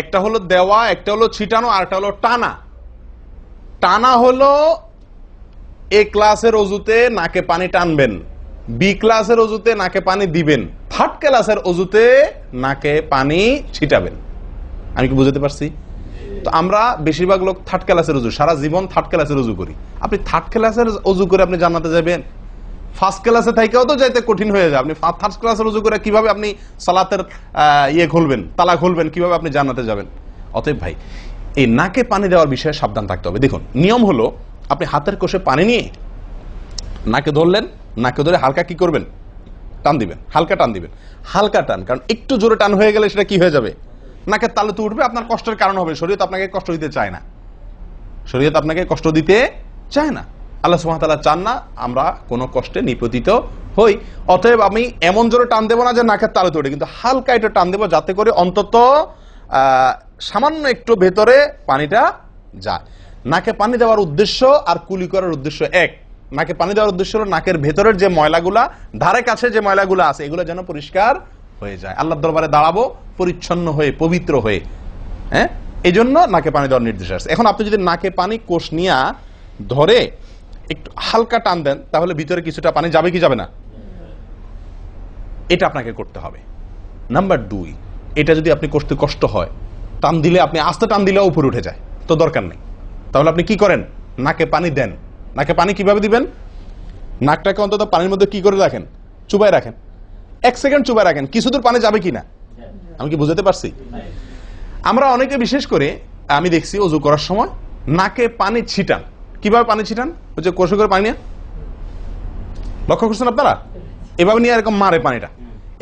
Speaker 1: একটা হলো দেওয়া, একটা হলো ছিটানো, আর একটা হলো টানা। টানা হলো এ ক্লাসের অজুতে নাকে পানি টানবেন, বি ক্লাসের অজুতে নাকে পানি দিবেন, থার্ড ক্লাসের অজুতে নাকে পানি ছিটাবেন। আমি কি বুঝতে পারছি? তো আমরা বেশিরভাগ লোক থার্ড ক্লাসের অজু, সারা জীবন থার্ড ক্লাসের অজু করি। আপনি থার্ড ক্লাসের অজু করে আপনি জান্নাতে যাবেন? ফার্স্ট ক্লাসে থাকেও তো যাইতে কঠিন হয়ে যায়। আপনি থার্ড ক্লাসের অজু করে কিভাবে আপনি সালাতের খুলবেন, তালা খুলবেন, কিভাবে আপনি জান্নাতে যাবেন? অতএব ভাই, এই নাকে পানি দেওয়ার বিষয়ে সাবধান থাকতে হবে। দেখুন, নিয়ম হলো আপনি হাতের কোষে পানি নিয়ে নাকে ধরলেন, নাকে ধরে হালকা কি করবেন, টান দিবেন, হালকা টান দিবেন, হালকা টান, কারণ একটু জোরে টান হয়ে গেলে সেটা কি হয়ে যাবে, নাকের তালুতে উঠবে, আপনার কষ্টের কারণ হবে। শরীয়ত আপনাকে কষ্ট দিতে চায় না, শরীয়ত আপনাকে কষ্ট দিতে চায় না, আল্লাহ সুবহানাহু ওয়া তাআলা চান না আমরা কোনো কষ্টে নিপতিত হই। অতএব আমি এমন জোরে টান দেবো না যে নাকের তালুতে উঠে, কিন্তু হালকা একটু টান দেবো যাতে করে অন্তত সামান্য একটু ভেতরে পানিটা যায়। নাকে পানি দেওয়ার উদ্দেশ্য আর কুলি করার উদ্দেশ্য এক। নাকে পানি দেওয়ার উদ্দেশ্য হলো নাকের ভেতরের যে ময়লাগুলা, ধারে কাছে যে ময়লাগুলো আছে, এগুলো যেন পরিষ্কার হয়ে যায়, আল্লাহর দরবারে দাঁড়াবো পরিচ্ছন্ন হয়ে, পবিত্র হয়ে। হ্যাঁ, এই জন্য নাকে পানি দেওয়ার নির্দেশ আছে। এখন আপনি যদি নাকে পানি কোষ নিয়ে ধরে একটু হালকা টান দেন, তাহলে ভিতরে কিছুটা পানি যাবে কি যাবে না, এটা আপনাকে করতে হবে। নাম্বার 2, এটা যদি আপনি করতে কষ্ট হয়, টান দিলে, আপনি আস্তে টান দিলেও উপরে উঠে যায়, তো দরকার নেই। তাহলে আপনি কি করেন, নাকে পানি দেন। নাকে পানি কিভাবে দিবেন, নাকটাকে অন্তত পানির মধ্যে কি করে রাখেন, চুবাই রাখেন, 1 সেকেন্ড চুবাই রাখেন, কিছু দূর পানি যাবে কিনা, আমি কি বুঝাতে পারছি? আমরা অনেকে বিশেষ করে আমি দেখছি ওযু করার সময় নাকে পানি ছিটান। কিভাবে পানি ছিটান, ওই যে কষে করে পানি নিয়ে, লক্ষ্য করছেন আপনারা, এভাবে নিয়ে এরকম মারে পানিটা,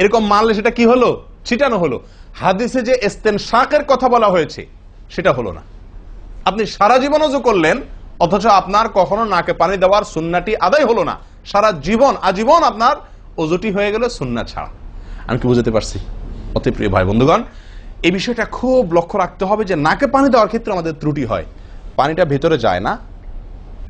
Speaker 1: এরকম মারলে সেটা কি হলো, ছিটানো হলো। হাদিসে যে ইস্তেনশাকের কথা বলা হয়েছে সেটা হলো না। আপনি সারা জীবন ওযু করলেন, অথচ আপনার কখনো নাকে পানি দেওয়ার সুন্নাহটি আদায় হলো না, সারা জীবন আজীবন আপনার ওযুটি হয়ে গেল সুন্নাহ ছাড়া। আমি কি বুঝাতে পারছি? অতি প্রিয় ভাই বন্ধুগণ, এই বিষয়টা খুব লক্ষ্য রাখতে হবে যে নাকে পানি দেওয়ার ক্ষেত্রে আমাদের ত্রুটি হয়, পানিটা ভেতরে যায় না,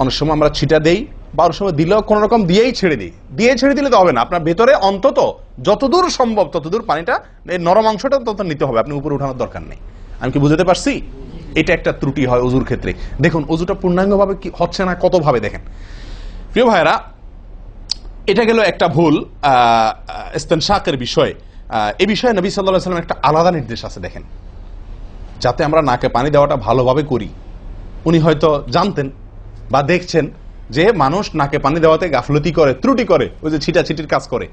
Speaker 1: অনেক সময় আমরা ছিটা দেই, বা অনেক সময় দিলেও কোন রকম দিয়েই ছেড়ে দিই। দিয়ে ছেড়ে দিলে তো হবে না, আপনার ভেতরে অন্তত যতদূর সম্ভব ততদূর পানিটা, এই নরম অংশটা তত নিতে হবে, আপনি উপরে উঠানোর দরকার নেই। আমি কি বুঝাতে পারছি? এটা একটা ত্রুটি হয় ওযুর ক্ষেত্রে। দেখুন ওযুটা পূর্ণাঙ্গভাবে কি হচ্ছে না, কত ভাবে দেখেন। প্রিয় ভাইরা, এটা গেল একটা ভুল ইস্তেনশাকের বিষয়। এই বিষয়ে নবী সাল্লাল্লাহু আলাইহি ওয়াসাল্লাম একটা আলাদা নির্দেশ আছে দেখেন, যাতে আমরা নাকে পানি দেওয়াটা ভালোভাবে করি। উনি হয়তো জানতেন বা দেখছেন যে মানুষ নাকে পানি দেওয়াতে গাফলতি করে, ত্রুটি করে, ওই যে ছিটাছিটির কাজ করে।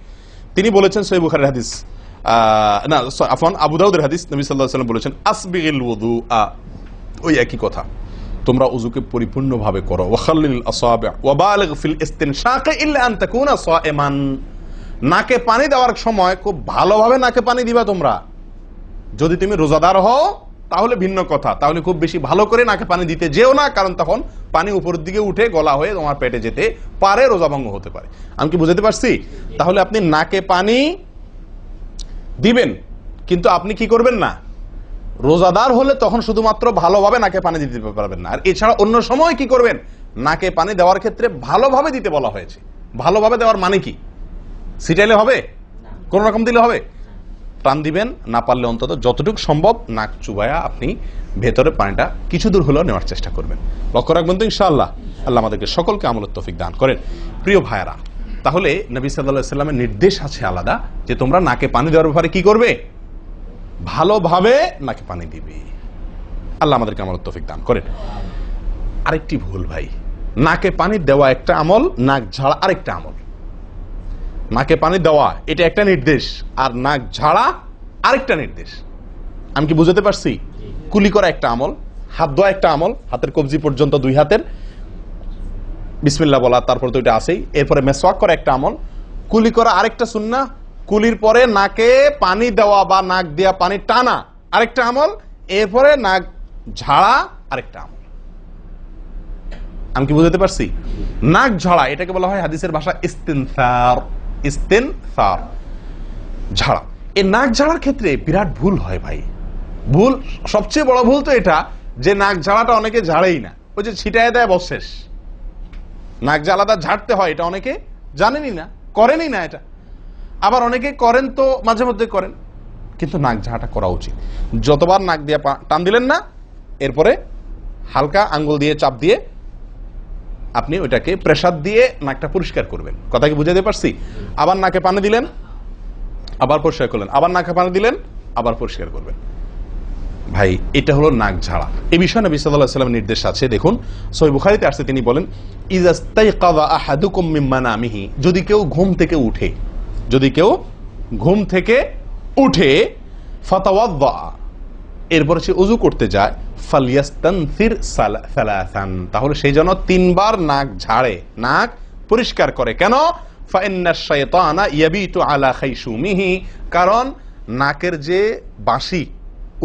Speaker 1: তিনি বলেছেন সহিহ বুখারীর হাদিস, না আফওয়ান আবু দাউদের হাদিস, নবী সাল্লাল্লাহু আলাইহি ওয়াসাল্লাম বলেছেন আসবিগিল ওযুআ, ওই একই কথা, তোমরা ওযুকে পরিপূর্ণভাবে করো, ওয়াখাল্লিল আসাবি' ওয়া বালিগ ফিল ইস্তিনশাক ইল্লা আন তাকুনা সাইমান। নাকে পানি দেওয়ার সময় খুব ভালোভাবে নাকে পানি দিবা তোমরা। যদি তুমি রোজাদার হও তাহলে ভিন্ন কথা, তাহলে খুব বেশি ভালো করে নাকে পানি দিতে যেও না, কারণ তখন পানি উপরের দিকে উঠে গলা হয়ে তোমার পেটে যেতে পারে, রোজা ভঙ্গ হতে পারে। আমি কি বুঝাতে পারছি? তাহলে আপনি নাকে পানি দিবেন, কিন্তু আপনি কি করবেন না, রোজাদার হলে তখন শুধুমাত্র ভালোভাবে নাকে পানি দিতে পারবেন না, আর এছাড়া অন্য সময় কি করবেন, নাকে পানি দেওয়ার ক্ষেত্রে ভালোভাবে দিতে বলা হয়েছে। ভালোভাবে দেওয়ার মানে কি, ছিটাইলে হবে, কোন রকম দিলে হবে, টান দিবেন, না পারলে অন্তত যতটুকু সম্ভব নাক চুবায়া আপনি ভেতরে পানিটা কিছু দূর হলেও নেওয়ার চেষ্টা করবেন। লক্ষ্য রাখবেন তো ইনশাআল্লাহ। আল্লাহ আমাদেরকে সকলকে আমলের তৌফিক দান করেন। প্রিয় ভাইয়েরা, তাহলে নবী সাল্লাল্লাহু আলাইহি ওয়াসাল্লামের নির্দেশ আছে আলাদা, যে তোমরা নাকে পানি দেওয়ার ব্যাপারে কি করবে, ভালোভাবে নাকে পানি দিবে। আল্লাহ আমাদেরকে আমলের তৌফিক দান করেন। আরেকটি ভুল ভাই, নাকে পানি দেওয়া একটা আমল, নাক ঝাড়া আরেকটা আমল। নাকে পানি দেওয়া এটা একটা নির্দেশ, আর নাক ঝাড়া আরেকটা নির্দেশ। আমি কি বুঝাতে পারছি? কুলি করা একটা আমল, হাত ধোয়া একটা আমল, হাতের কবজি পর্যন্ত 2 হাতের বিসমিল্লাহ বলা, তারপর তো এটা আছেই। এরপরে মেসওয়াক করা একটা আমল, কুলি করা আরেকটা সুন্নাহ, কুলির পরে নাকে পানি দেওয়া বা নাক দেওয়া পানি টানা আরেকটা আমল, এরপরে নাক ঝাড়া আরেকটা আমল। আমি কি বুঝাতে পারছি? নাক ঝাড়া এটাকে বলা হয় হাদিসের ভাষা ইস্তিনসার, ইস্তিনসার, ঝাড়া। এই নাক ঝাড়ার ক্ষেত্রে বিরাট ভুল হয় ভাই। ভুল, সবচেয়ে বড় ভুল তো এটা যে নাক ঝাড়াটা অনেকে ঝাড়েই না, ওই যে ছিটায় দেয় বশেষ। নাক ঝাড়াটা ঝাড়তে হয় এটা অনেকে জানেনই না, করেনই না এটা। আবার অনেকে করেন তো মাঝে মধ্যে করেন, কিন্তু নাক ঝাড়াটা করা উচিত। যতবার নাক দিয়ে টান দিলেন না, এরপরে হালকা আঙ্গুল দিয়ে চাপ দিয়ে আপনি ওইটাকে প্রেসার দিয়ে নাকটা পরিষ্কার করবেন। কথা কি বুঝাতে পারছি? আবার নাকে পানি দিলেন, আবার পরিষ্কার করলেন, আবার নাকে পানি দিলেন, আবার পরিষ্কার করবেন। ভাই এটা হলো নাক ঝাড়া। এই বিষয়ে নবী সাল্লাল্লাহু আলাইহি ওয়াসাল্লামের নির্দেশ আছে। দেখুন সহিহ বুখারীতে আসছে, তিনি বলেন ইযাস্তাইকাযা আহাদুকুম মিন মানামিহি, যদি কেউ ঘুম থেকে উঠে, যদি কেউ ঘুম থেকে উঠে ফাতাওয়াদ্দা, এরপরে সে উযু করতে যায়, ফালিয়াস্তানসির সালাসান, তাহলে সেই জন্য 3 বার নাক ঝাড়ে, নাক পরিষ্কার করে। কেন? ফাইন্নাশ শাইতানা ইয়াবিতু আলা খাইশুমিহি, কারণ নাকের যে বাঁশি,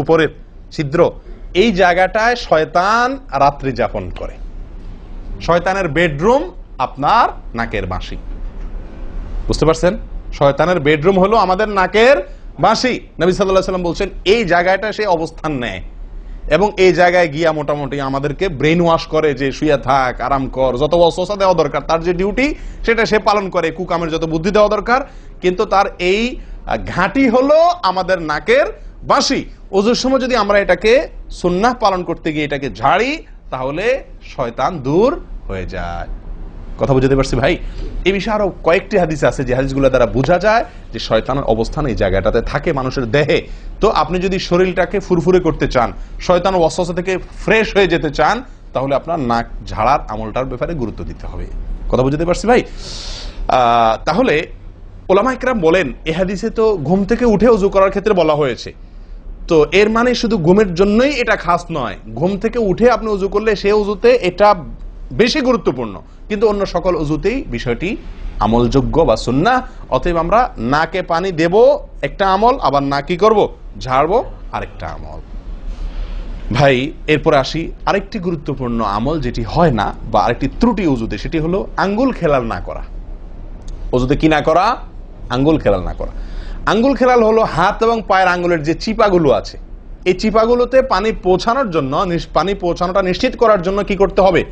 Speaker 1: উপরের ছিদ্র, এই জায়গাটায় শয়তান রাত্রি যাপন করে। শয়তানের বেডরুম আপনার নাকের বাঁশি, বুঝতে পারছেন? শয়তানের বেডরুম হলো আমাদের নাকের বাঁশি। নবী সাল্লাল্লাহু আলাইহি ওয়াসাল্লাম বলছেন এই জায়গাটা সে অবস্থান নেয় এবং এই জায়গায় গিয়া মোটামুটি আমাদেরকে ব্রেন ওয়াশ করে যে শুয়ে থাক, আরাম কর, যত ওয়াসওয়াসা দেওয়া দরকার, তার যে ডিউটি সেটা সে পালন করে, কুকামের যত বুদ্ধি দেওয়া দরকার, কিন্তু তার এই ঘাঁটি হলো আমাদের নাকের বাঁশি। ওযুর সময় যদি আমরা এটাকে সুন্নাহ পালন করতে গিয়ে এটাকে ঝাড়ি, তাহলে শয়তান দূর হয়ে যায়। কথা বুঝতে পারছি ভাই? এই বিষয়ে আরো কয়েকটি হাদিস আছে যে হাদিসগুলো দ্বারা বোঝা যায় যে শয়তানের অবস্থান এই জায়গাটাতে থাকে মানুষের দেহে। তো আপনি যদি শরীরটাকে ফুরফুরে করতে চান, শয়তান ওয়াসওয়াসা থেকে ফ্রেশ হয়ে যেতে চান, তাহলে আপনার নাক ঝাড়ার আমলটার ব্যাপারে গুরুত্ব দিতে হবে। কথা বুঝতে পারছি ভাই? তাহলে ওলামা ইকরাম বলেন এই হাদিসে তো ঘুম থেকে উঠে ওযু করার ক্ষেত্রে বলা হয়েছে, তো এর মানে শুধু ঘুমের জন্যই এটা খাস নয়, ঘুম থেকে উঠে আপনি ওযু করলে সে ওযুতে এটা বেশি গুরুত্বপূর্ণ, কিন্তু অন্য সকল ওযুতেই বিষয়টি আমলযোগ্য বা সুন্নাহ। অতএব আমরা নাকে পানি দেব একটা আমল, আবার না কি করব, ঝাড়বো আরেকটা আমল। ভাই এরপরে আসি আরেকটি গুরুত্বপূর্ণ আমল যেটি হয় না, বা আরেকটি ত্রুটি ওযুতে, সেটি হলো আঙ্গুল খেলাল না করা। ওযুতে কি না করা? আঙ্গুল খেলাল না করা। আঙ্গুল খেলাল হলো হাত এবং পায়ের আঙ্গুলের যে চিপাগুলো আছে, এই চিপাগুলোতে পানি পৌঁছানোর জন্য, পানি পৌঁছানোটা নিশ্চিত করার জন্য কি করতে হবে?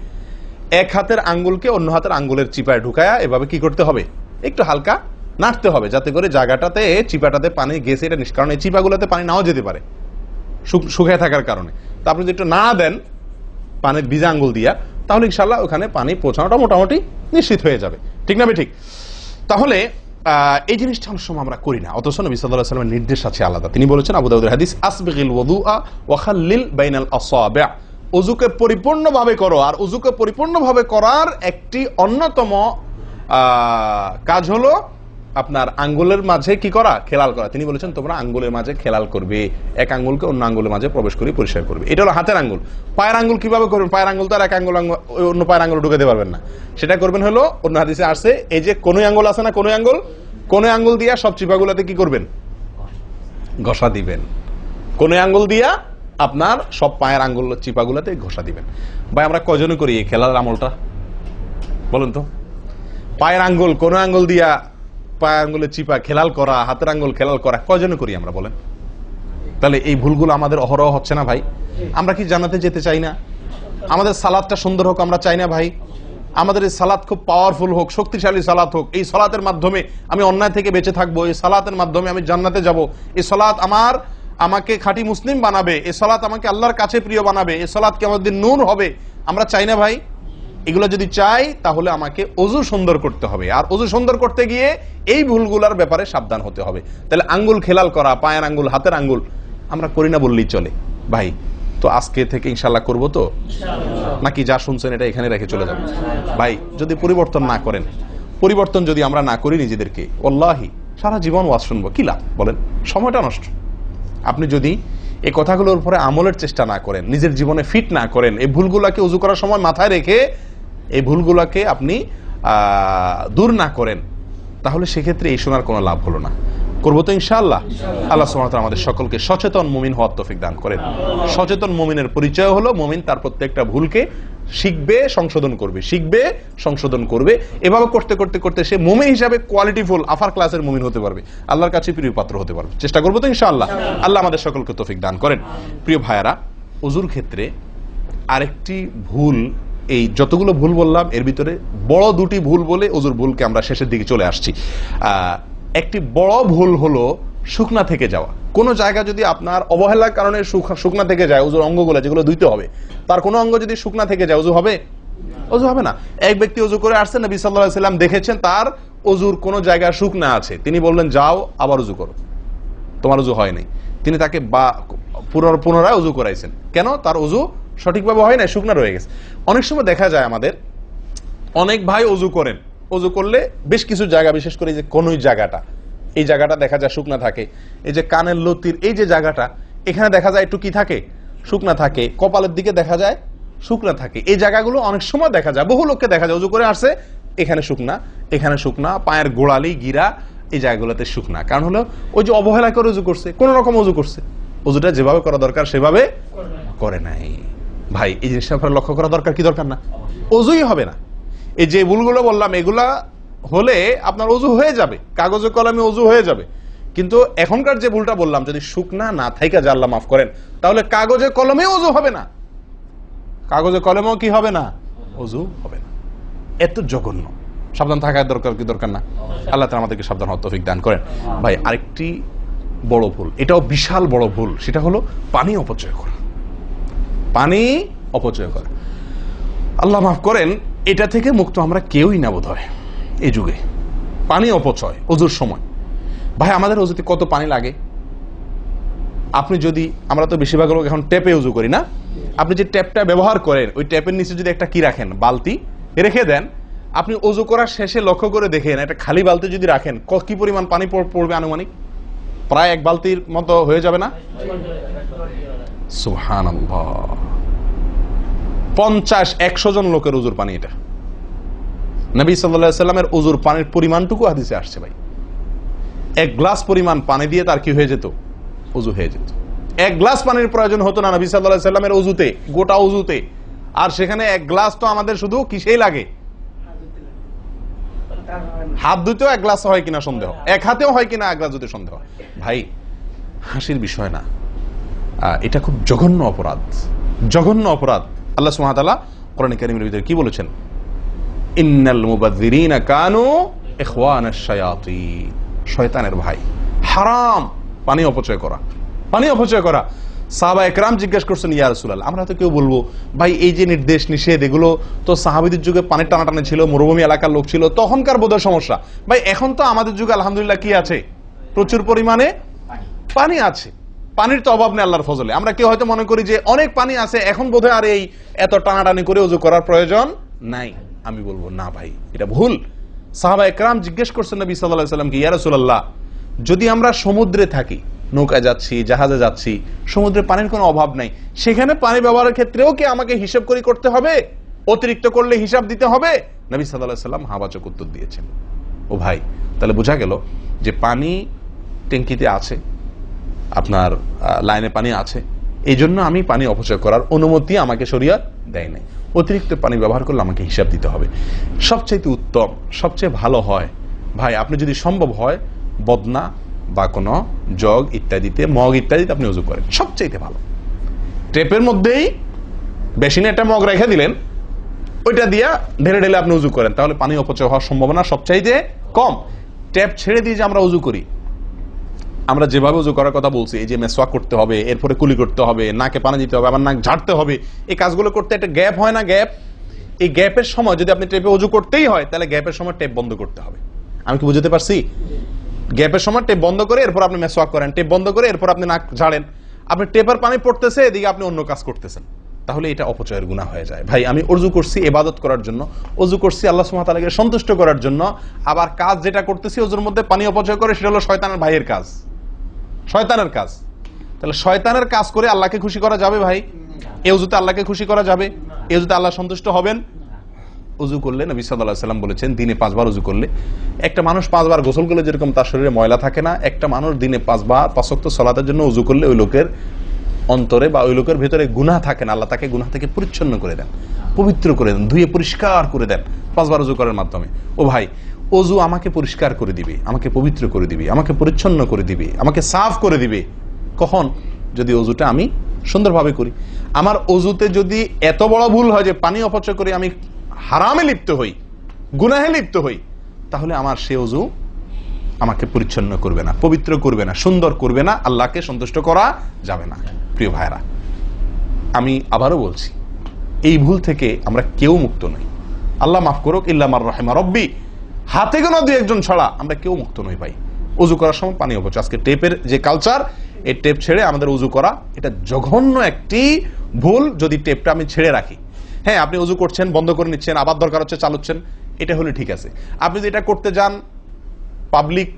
Speaker 1: এক হাতের আঙ্গুলকে অন্য হাতের আঙ্গুলের চিপায় ঢুকায়া এভাবে কি করতে হবে? একটু হালকা নাড়তে হবে, যাতে করে জায়গাটাতে চিপাটাতে পানি গেছে এটা কারণ এই চিপাগুলোতে পানি নাও যেতে পারে শুকিয়ে থাকার কারণে। তা আপনি যদি একটু না দেন পানির ভিজা আঙ্গুল দিয়া, তাহলে ইনশাআল্লাহ ওখানে পানি পৌঁছানোটা মোটামুটি নিশ্চিত হয়ে যাবে। ঠিক না? ঠিক। তাহলে এই জিনিসটা অনেক সময় আমরা করি না, অথচ নবী সাল্লাল্লাহু আলাইহি ওয়াসাল্লামের নির্দেশ আছে আলাদা। তিনি বলেছেন, আবু দাউদের হাদিস, আসবিগিল ওযুআ ওয়া খাল্লিল বাইনাল আসাবি', ওযুকে পরিপূর্ণভাবে করো। আর ওযুকে পরিপূর্ণভাবে করার একটি অন্যতম কাজ হলো আপনার আঙ্গুলের মাঝে কি করা? খেলাল করা। তিনি বলেছেন তোমরা আঙ্গুলের মাঝে খেলাল করবে, এক আঙ্গুলকে অন্য আঙ্গুলের মাঝে প্রবেশ করে পরিষ্কার করবে। এটা হলো হাতের আঙ্গুল। পায়ের আঙ্গুল কিভাবে করবেন? পায়ের আঙ্গুল তো আর এক আঙ্গুল অন্য পায়ের আঙ্গুল ঢুকাতে পারবেন না। সেটা করবেন হলো, অন্য হাদিসে আসছে, এই যে কোনোই আঙ্গুল আছে না, কোনোই আঙ্গুল দিয়া সব চিপাগুলোতে কি করবেন? ঘষা দিবেন। কোনোই আঙ্গুল দিয়া আপনার সব পায়ের আঙ্গুল চিপাগুলোতে ঘষা দিবেন। ভাই আমরা কজনে করি এই খেলার আমলটা বলুন তো? পায়ের আঙ্গুল, কোন আঙ্গুল দিয়া পায়ের আঙ্গুলের চিপা খেলাল করা, হাতের আঙ্গুল খেলাল করা, কজনে করি আমরা বলেন? তাহলে এই ভুলগুলো আমাদের অহরহ হচ্ছে না ভাই? আমরা কি জান্নাতে যেতে চাই না? আমাদের সালাদটা সুন্দর হোক আমরা চাই না ভাই? আমাদের এই সালাদ খুব পাওয়ারফুল হোক, শক্তিশালী সালাত হোক, এই সালাতের মাধ্যমে আমি অন্যায় থেকে বেঁচে থাকবো, এই সালাতের মাধ্যমে আমি জান্নাতে যাব, এই সালাত আমাকে খাঁটি মুসলিম বানাবে, এই সালাত আমাকে আল্লাহর কাছে প্রিয় বানাবে, এই সালাত কি আমাদের নূর হবে, আমরা চাই না ভাই? এগুলো যদি চাই তাহলে আমাকে ওযু সুন্দর করতে হবে, আর ওযু সুন্দর করতে গিয়ে এই ভুলগুলোর ব্যাপারে সাবধান হতে হবে। তাহলে আঙ্গুল খেলাল করা, পায়ের আঙ্গুল, হাতের আঙ্গুল আমরা করি না বললেই চলে ভাই। তো আজকে থেকে ইনশাআল্লাহ করবো তো, নাকি যা শুনছেন এটা এখানে রেখে চলে যাবেন? ভাই যদি পরিবর্তন না করেন, পরিবর্তন যদি আমরা না করি নিজেদেরকে, ওয়াল্লাহি সারা জীবন ওয়াজ শুনবো, কি লাভ বলেন? সময়টা নষ্ট। আপনি যদি এই কথাগুলোর উপরে আমলের চেষ্টা না করেন, নিজের জীবনে ফিট না করেন, এই ভুলগুলাকে ওযু করার সময় মাথায় রেখে এই ভুলগুলাকে আপনি দূর না করেন, তাহলে সেক্ষেত্রে এই শোনার কোনো লাভ হলো না। করবো তো ইনশাআল্লাহ। আল্লাহ সুবহানাহু ওয়া তাআলা আমাদের সকলকে সচেতন মুমিন হওয়ার তৌফিক দান করেন। সচেতন মুমিনের পরিচয় হলো মুমিন তার প্রত্যেকটা ভুলকে শিখবে, সংশোধন করবে, শিখবে, সংশোধন করবে। এভাবে করতে করতে করতে সে মুমিন হিসাবে কোয়ালিটিফুল আফার ক্লাসের মুমিন হতে পারবে, আল্লাহর কাছে প্রিয় পাত্র হতে পারবে। চেষ্টা করবো তো ইনশাআল্লাহ। আল্লাহ আমাদের সকলকে তৌফিক দান করেন। প্রিয় ভাইয়ারা, ওযুর ক্ষেত্রে আরেকটি ভুল, এই যতগুলো ভুল বললাম এর ভিতরে বড় দুটি ভুল বলে ওযুর ভুলকে আমরা শেষের দিকে চলে আসছি। একটি বড় ভুল হলো শুকনা থেকে যাওয়া। কোন জায়গা যদি আপনার অবহেলার কারণে শুকনা থেকে যায়, ওযুর অঙ্গগুলো যেগুলো ধুইতে হবে, তার কোনো অঙ্গ যদি শুকনা থেকে যায়, ওযু হবে? ওযু হবে না। এক ব্যক্তি ওযু করে আসছেন, নবী সাল্লাল্লাহু আলাইহি ওয়াসাল্লাম দেখেছেন তার ওযুর কোন জায়গা শুকনা আছে, তিনি বললেন যাও আবার ওযু করো, তোমার ওযু হয় নাই। তিনি তাকে পুনরায় ওযু করাইছেন। কেন? তার ওযু সঠিকভাবে হয় না, শুকনা রয়ে গেছে। অনেক সময় দেখা যায় আমাদের অনেক ভাই ওযু করেন, ওযু করলে বেশ কিছু জায়গা, বিশেষ করে যে কোন জায়গাটা, এই জায়গাটা দেখা যায় শুকনা থাকে। এই যে কানের লতির এই যে জায়গাটা, এখানে দেখা যায় একটু কি থাকে, শুকনা থাকে, কপালের দিকে দেখা যায় শুকনা থাকে। এই জায়গাগুলো অনেক সময় দেখা যায়, বহু লোককে দেখা যায় উজু করে আসছে এখানে শুকনা, এখানে শুকনা, পায়ের গোড়ালি গিরা এই জায়গাগুলোতে শুকনা। কারণ হলো ওই যে অবহেলা করে উজু করছে, কোন রকম উজু করছে, উজুটা যেভাবে করা দরকার সেভাবে করে নাই। ভাই এই জিনিসটা আপনার লক্ষ্য করা দরকার, কি দরকার না? অজুই হবে না। এই যে ভুলগুলো বললাম এগুলা হলে আপনার অজু হয়ে যাবে, কাগজে কলমে অজু হয়ে যাবে। কিন্তু এখনকার যে ভুলটা বললাম, যদি শুকনা না থাইকা যে আল্লাহ মাফ করেন, তাহলে কাগজে কলমে অজু হবে না, কাগজে কলমেও কি হবে না, অজু হবে না। এত জঘন্য, সাবধান থাকার দরকার, কি দরকার না? আল্লাহ তাআলা আমাদেরকে সাবধান হওয়ার তৌফিক দান করেন। ভাই আরেকটি বড় ভুল, এটাও বিশাল বড় ভুল, সেটা হলো পানি অপচয় করা। পানি অপচয় করা, আল্লাহ মাফ করেন, এটা থেকে মুক্ত আমরা কেউই না বোধ হয় এই যুগে। পানি অপচয় অজুর সময়, ভাই আমাদের অজুতে কত পানি লাগে। আপনি যদি, আমরা তো বেশিরভাগ লোক এখন ট্যাপে উজু করি না, আপনি যে ট্যাপটা ব্যবহার করেন ওই ট্যাপের নিচে যদি একটা কি রাখেন, বালতি রেখে দেন, আপনি অজু করার শেষে লক্ষ্য করে দেখেন একটা খালি বালতি যদি রাখেন কি পরিমাণ পানি পড়বে আনুমানিক? প্রায় এক বালতির মতো হয়ে যাবে না? সুবহানাল্লাহ, 50-100 জন লোকের উজুর পানি এটা। নবী সাল্লাল্লাহু আলাইহি সাল্লামের উজুর পানির পরিমাণটুকু হাদিসে আসছে ভাই। এক গ্লাস পরিমাণ পানি দিয়ে তার কি হয়ে যেত, উজু হয়ে যেত। এক গ্লাস পানির প্রয়োজন হতো না নবী সাল্লাল্লাহু আলাইহি সাল্লামের উজুতে, গোটা উজুতে। আর সেখানে এক গ্লাস তো আমাদের শুধু কিসেই লাগে, হাত ধুতেও এক গ্লাস হয় কিনা সন্দেহ, এক হাতেও হয় কিনা এক গ্লাস ধুতে সন্দেহ। ভাই হাসির বিষয় না, এটা খুব জঘন্য অপরাধ, জঘন্য অপরাধ। আল্লাহ সুবহানাহু ওয়া তাআলা কোরআন কারীমের ভিতরে কি বলেছেন? ইন্নাল মুবাযযিরিনা কানু ইখওয়ানাশ শায়াতিন, শয়তানের ভাই। হারাম পানি অপচয় করা, পানি অপচয় করা। সাহাবা একরাম জিজ্ঞেস করছেন, ইয়া রাসূলুল্লাহ, আমরা তো কেউ বলবো ভাই এই যে নির্দেশ নিষেধ এগুলো তো সাহাবীদের যুগে পানির টানাটানি ছিল, মরুভূমি এলাকার লোক ছিল, তখনকার বোধহয় সমস্যা। ভাই এখন তো আমাদের যুগে আলহামদুলিল্লাহ কি আছে, প্রচুর পরিমাণে পানি আছে, পানির তো অভাব নেই আল্লাহর ফজলে। আমরা কেউ হয়তো মনে করি যে অনেক পানি আছে, এখন বোধহয় আর এই এত টানাটানি করে ওযু করার প্রয়োজন নাই। আমি বলবো না ভাই, এটা ভুল। সাহাবা একরাম জিজ্ঞেস করছেন নবী সাল্লাল্লাহু আলাইহি ওয়াসাল্লামকে, ইয়া রাসূলুল্লাহ, যদি আমরা সমুদ্রে থাকি, নৌকায় যাচ্ছি, জাহাজে যাচ্ছি, সমুদ্রে পানির কোনো অভাব নাই, সেখানে পানি ব্যবহারের ক্ষেত্রেও কি আমাকে হিসাব করে করতে হবে? অতিরিক্ত করলে হিসাব দিতে হবে? নবী সাল্লাল্লাহু আলাইহি ওয়াসাল্লাম হাবাচক উত্তর দিয়েছেন। ও ভাই, তাহলে বোঝা গেল যে পানি ট্যাঙ্কিতে আছে, আপনার লাইনে পানি আছে, এই জন্য আমি পানি অপচয় করার অনুমতি আমাকে শরীয়ত দেয় নাই। অতিরিক্ত পানি ব্যবহার করলে আমাকে হিসাব দিতে হবে। সবচেয়ে উত্তম, সবচেয়ে ভালো হয় ভাই, আপনি যদি সম্ভব হয় বদনা বা কোনো জগ ইত্যাদিতে, মগ ইত্যাদিতে আপনি ওযু করেন, সবচেয়ে ভালো। টেপের মধ্যেই বেসিনে একটা মগ রেখে দিলেন, ওইটা দিয়া ঢেলে ঢেলে আপনি ওযু করেন, তাহলে পানি অপচয় হওয়ার সম্ভাবনা সবচাইতে কম। ট্যাপ ছেড়ে দিয়ে যে আমরা ওযু করি, আমরা যেভাবে ওযু করার কথা বলছি, এই যে মেসওয়াক করতে হবে, এরপরে কুলি করতে হবে, নাকে পানি দিতে হবে, আবার নাক ঝাড়তে হবে, এই কাজগুলো করতে একটা গ্যাপ হয় না, গ্যাপ। এই গ্যাপের সময় যদি আপনি টেপে ওযু করতেই হয়, তাহলে গ্যাপের সময় টেপ বন্ধ করতে হবে। আমি কি বুঝতে পারছি? গ্যাপের সময় টেপ বন্ধ করে এরপর আপনি মেসওয়াক করেন, টেপ বন্ধ করে এরপর আপনি নাক ঝাড়েন। আপনি টেপের পানি পড়তেছে, এদিকে আপনি অন্য কাজ করতেছেন, তাহলে এটা অপচয়ের গুনাহ হয়ে যায়। ভাই আমি ওযু করছি ইবাদত করার জন্য, ওযু করছি আল্লাহ সুবহানাহু ওয়া তাআলাকে সন্তুষ্ট করার জন্য, আবার কাজ যেটা করতেছি ওযুর মধ্যে পানি অপচয় করে, সেটা হলো শয়তানের ভাইয়ের কাজ, শয়তানের কাজ। তাহলে শয়তানের কাজ করে আল্লাহকে খুশি করা যাবে ভাই? এই ওযুতে আল্লাহকে খুশি করা যাবে? এই ওযুতে আল্লাহ সন্তুষ্ট হবেন? ওযু করলে নবী সাল্লাল্লাহু আলাইহি ওয়াসাল্লাম বলেছেন, দিনে 5 বার ওযু করলে, একটা মানুষ 5 বার গোসল করলে যেরকম তার শরীরে ময়লা থাকে না, একটা মানুষ দিনে 5 বার 5 ওয়াক্ত সালাতের জন্য ওযু করলে ওই লোকের অন্তরে বা ওই লোকের ভিতরে গুনাহ থাকে না, আল্লাহ তাকে গুনাহ থেকে পরিচ্ছন্ন করে দেন, পবিত্র করে দেন, ধুয়ে পরিষ্কার করে দেন 5 বার ওযু করার মাধ্যমে। ও ভাই, ওযু আমাকে পরিষ্কার করে দিবে, আমাকে পবিত্র করে দিবে, আমাকে পরিচ্ছন্ন করে দিবে, আমাকে সাফ করে দিবে। কখন? যদি ওযুটা আমি সুন্দরভাবে করি। আমার ওযুতে যদি এত বড় ভুল হয় যে পানি অপচয় করে আমি হারামে লিপ্ত হই, গুনাহে লিপ্ত হই, তাহলে আমার সে ওযু আমাকে পরিচ্ছন্ন করবে না, পবিত্র করবে না, সুন্দর করবে না, আল্লাহকে সন্তুষ্ট করা যাবে না। প্রিয় ভাইরা, আমি আবারও বলছি, এই ভুল থেকে আমরা কেউ মুক্ত নই। আল্লাহ মাফ করুক, ইল্লা মান রাহিমা রব্বি, হাতে গোনা 2-1 ছাড়া আমরা কেউ মুক্ত নই ভাই। ওযু করার সময় পানি অপচয়, আজকে টেপের যে কালচার, এই টেপ ছেড়ে আমাদের ওযু করা, এটা জঘন্য একটি ভুল। যদি টেপটা আমি ছেড়ে রাখি, হ্যাঁ আপনি ওযু করছেন, বন্ধ করে নিচ্ছেন, আবার দরকার হচ্ছে চালাচ্ছেন, এটা হলে ঠিক আছে। আপনি যদি এটা করতে যান পাবলিক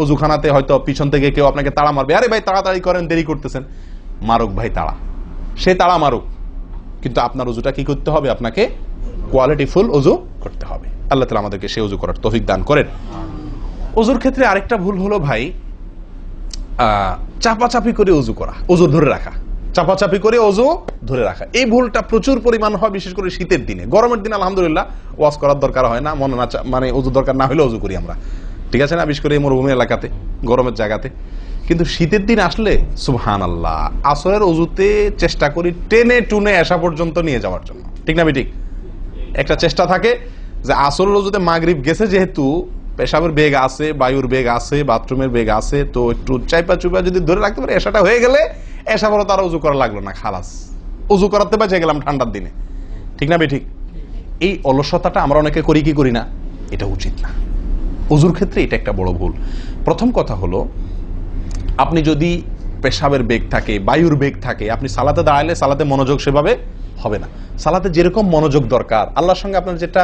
Speaker 1: অজুখানাতে হয়তো পিছন থেকে কেউ আপনাকে তাড়া মারবে, আরে ভাই তাড়াতাড়ি করেন, দেরি করতেছেন। মারুক ভাই তাড়া, সে তাড়া মারুক, কিন্তু আপনার অজুটা কি করতে হবে? আপনাকে কোয়ালিটিফুল অজু করতে হবে। আল্লাহ তাআলা আমাদেরকে সে অজু করার তৌফিক দান করেন। অজুর ক্ষেত্রে আরেকটা ভুল হলো ভাই, চাপাচাপি করে অজু করা, অজু ধরে রাখা, চাপাচাপি করে অজু ধরে রাখা। এই ভুলটা প্রচুর পরিমাণ হয়, বিশেষ করে শীতের দিনে। গরমের দিনে আলহামদুলিল্লাহ ওয়াজ করার দরকার হয় না, মনে না মানে অজু দরকার না হলে অজু করি আমরা, ঠিক আছে না, বিশেষ করে মরুভূমি এলাকাতে, গরমের জায়গাতে। কিন্তু শীতের দিন আসলে সুবহানাল্লাহ, আসরের অজুতে চেষ্টা করি টেনে টুনে এসা পর্যন্ত নিয়ে যাওয়ার জন্য, ঠিক না ঠিক? একটা চেষ্টা থাকে যে আসরের অজুতে মাগরিব গেছে, যেহেতু পেশাবের বেগ আছে, বায়ুর বেগ আছে, বাথরুমের বেগ আছে, তো একটু চাইপা চুপা যদি ধরে রাখতে পারে, এসাটা হয়ে গেলে এসা বড় তারা উজু করা লাগলো না, খালাস, উজু করাতে বেঁচে গেলাম ঠান্ডার দিনে, ঠিক না ঠিক? এই অলসতাটা আমরা অনেকে করি কি করি না? এটা উচিত না। উজুর ক্ষেত্রে এটা একটা বড় ভুল। প্রথম কথা হলো, আপনি যদি পেশাবের বেগ থাকে, বায়ুর বেগ থাকে, আপনি সালাতে দাঁড়ালে সালাতে মনোযোগ সেভাবে হবে না। সালাতে যেরকম মনোযোগ দরকার, আল্লাহর সঙ্গে আপনার যেটা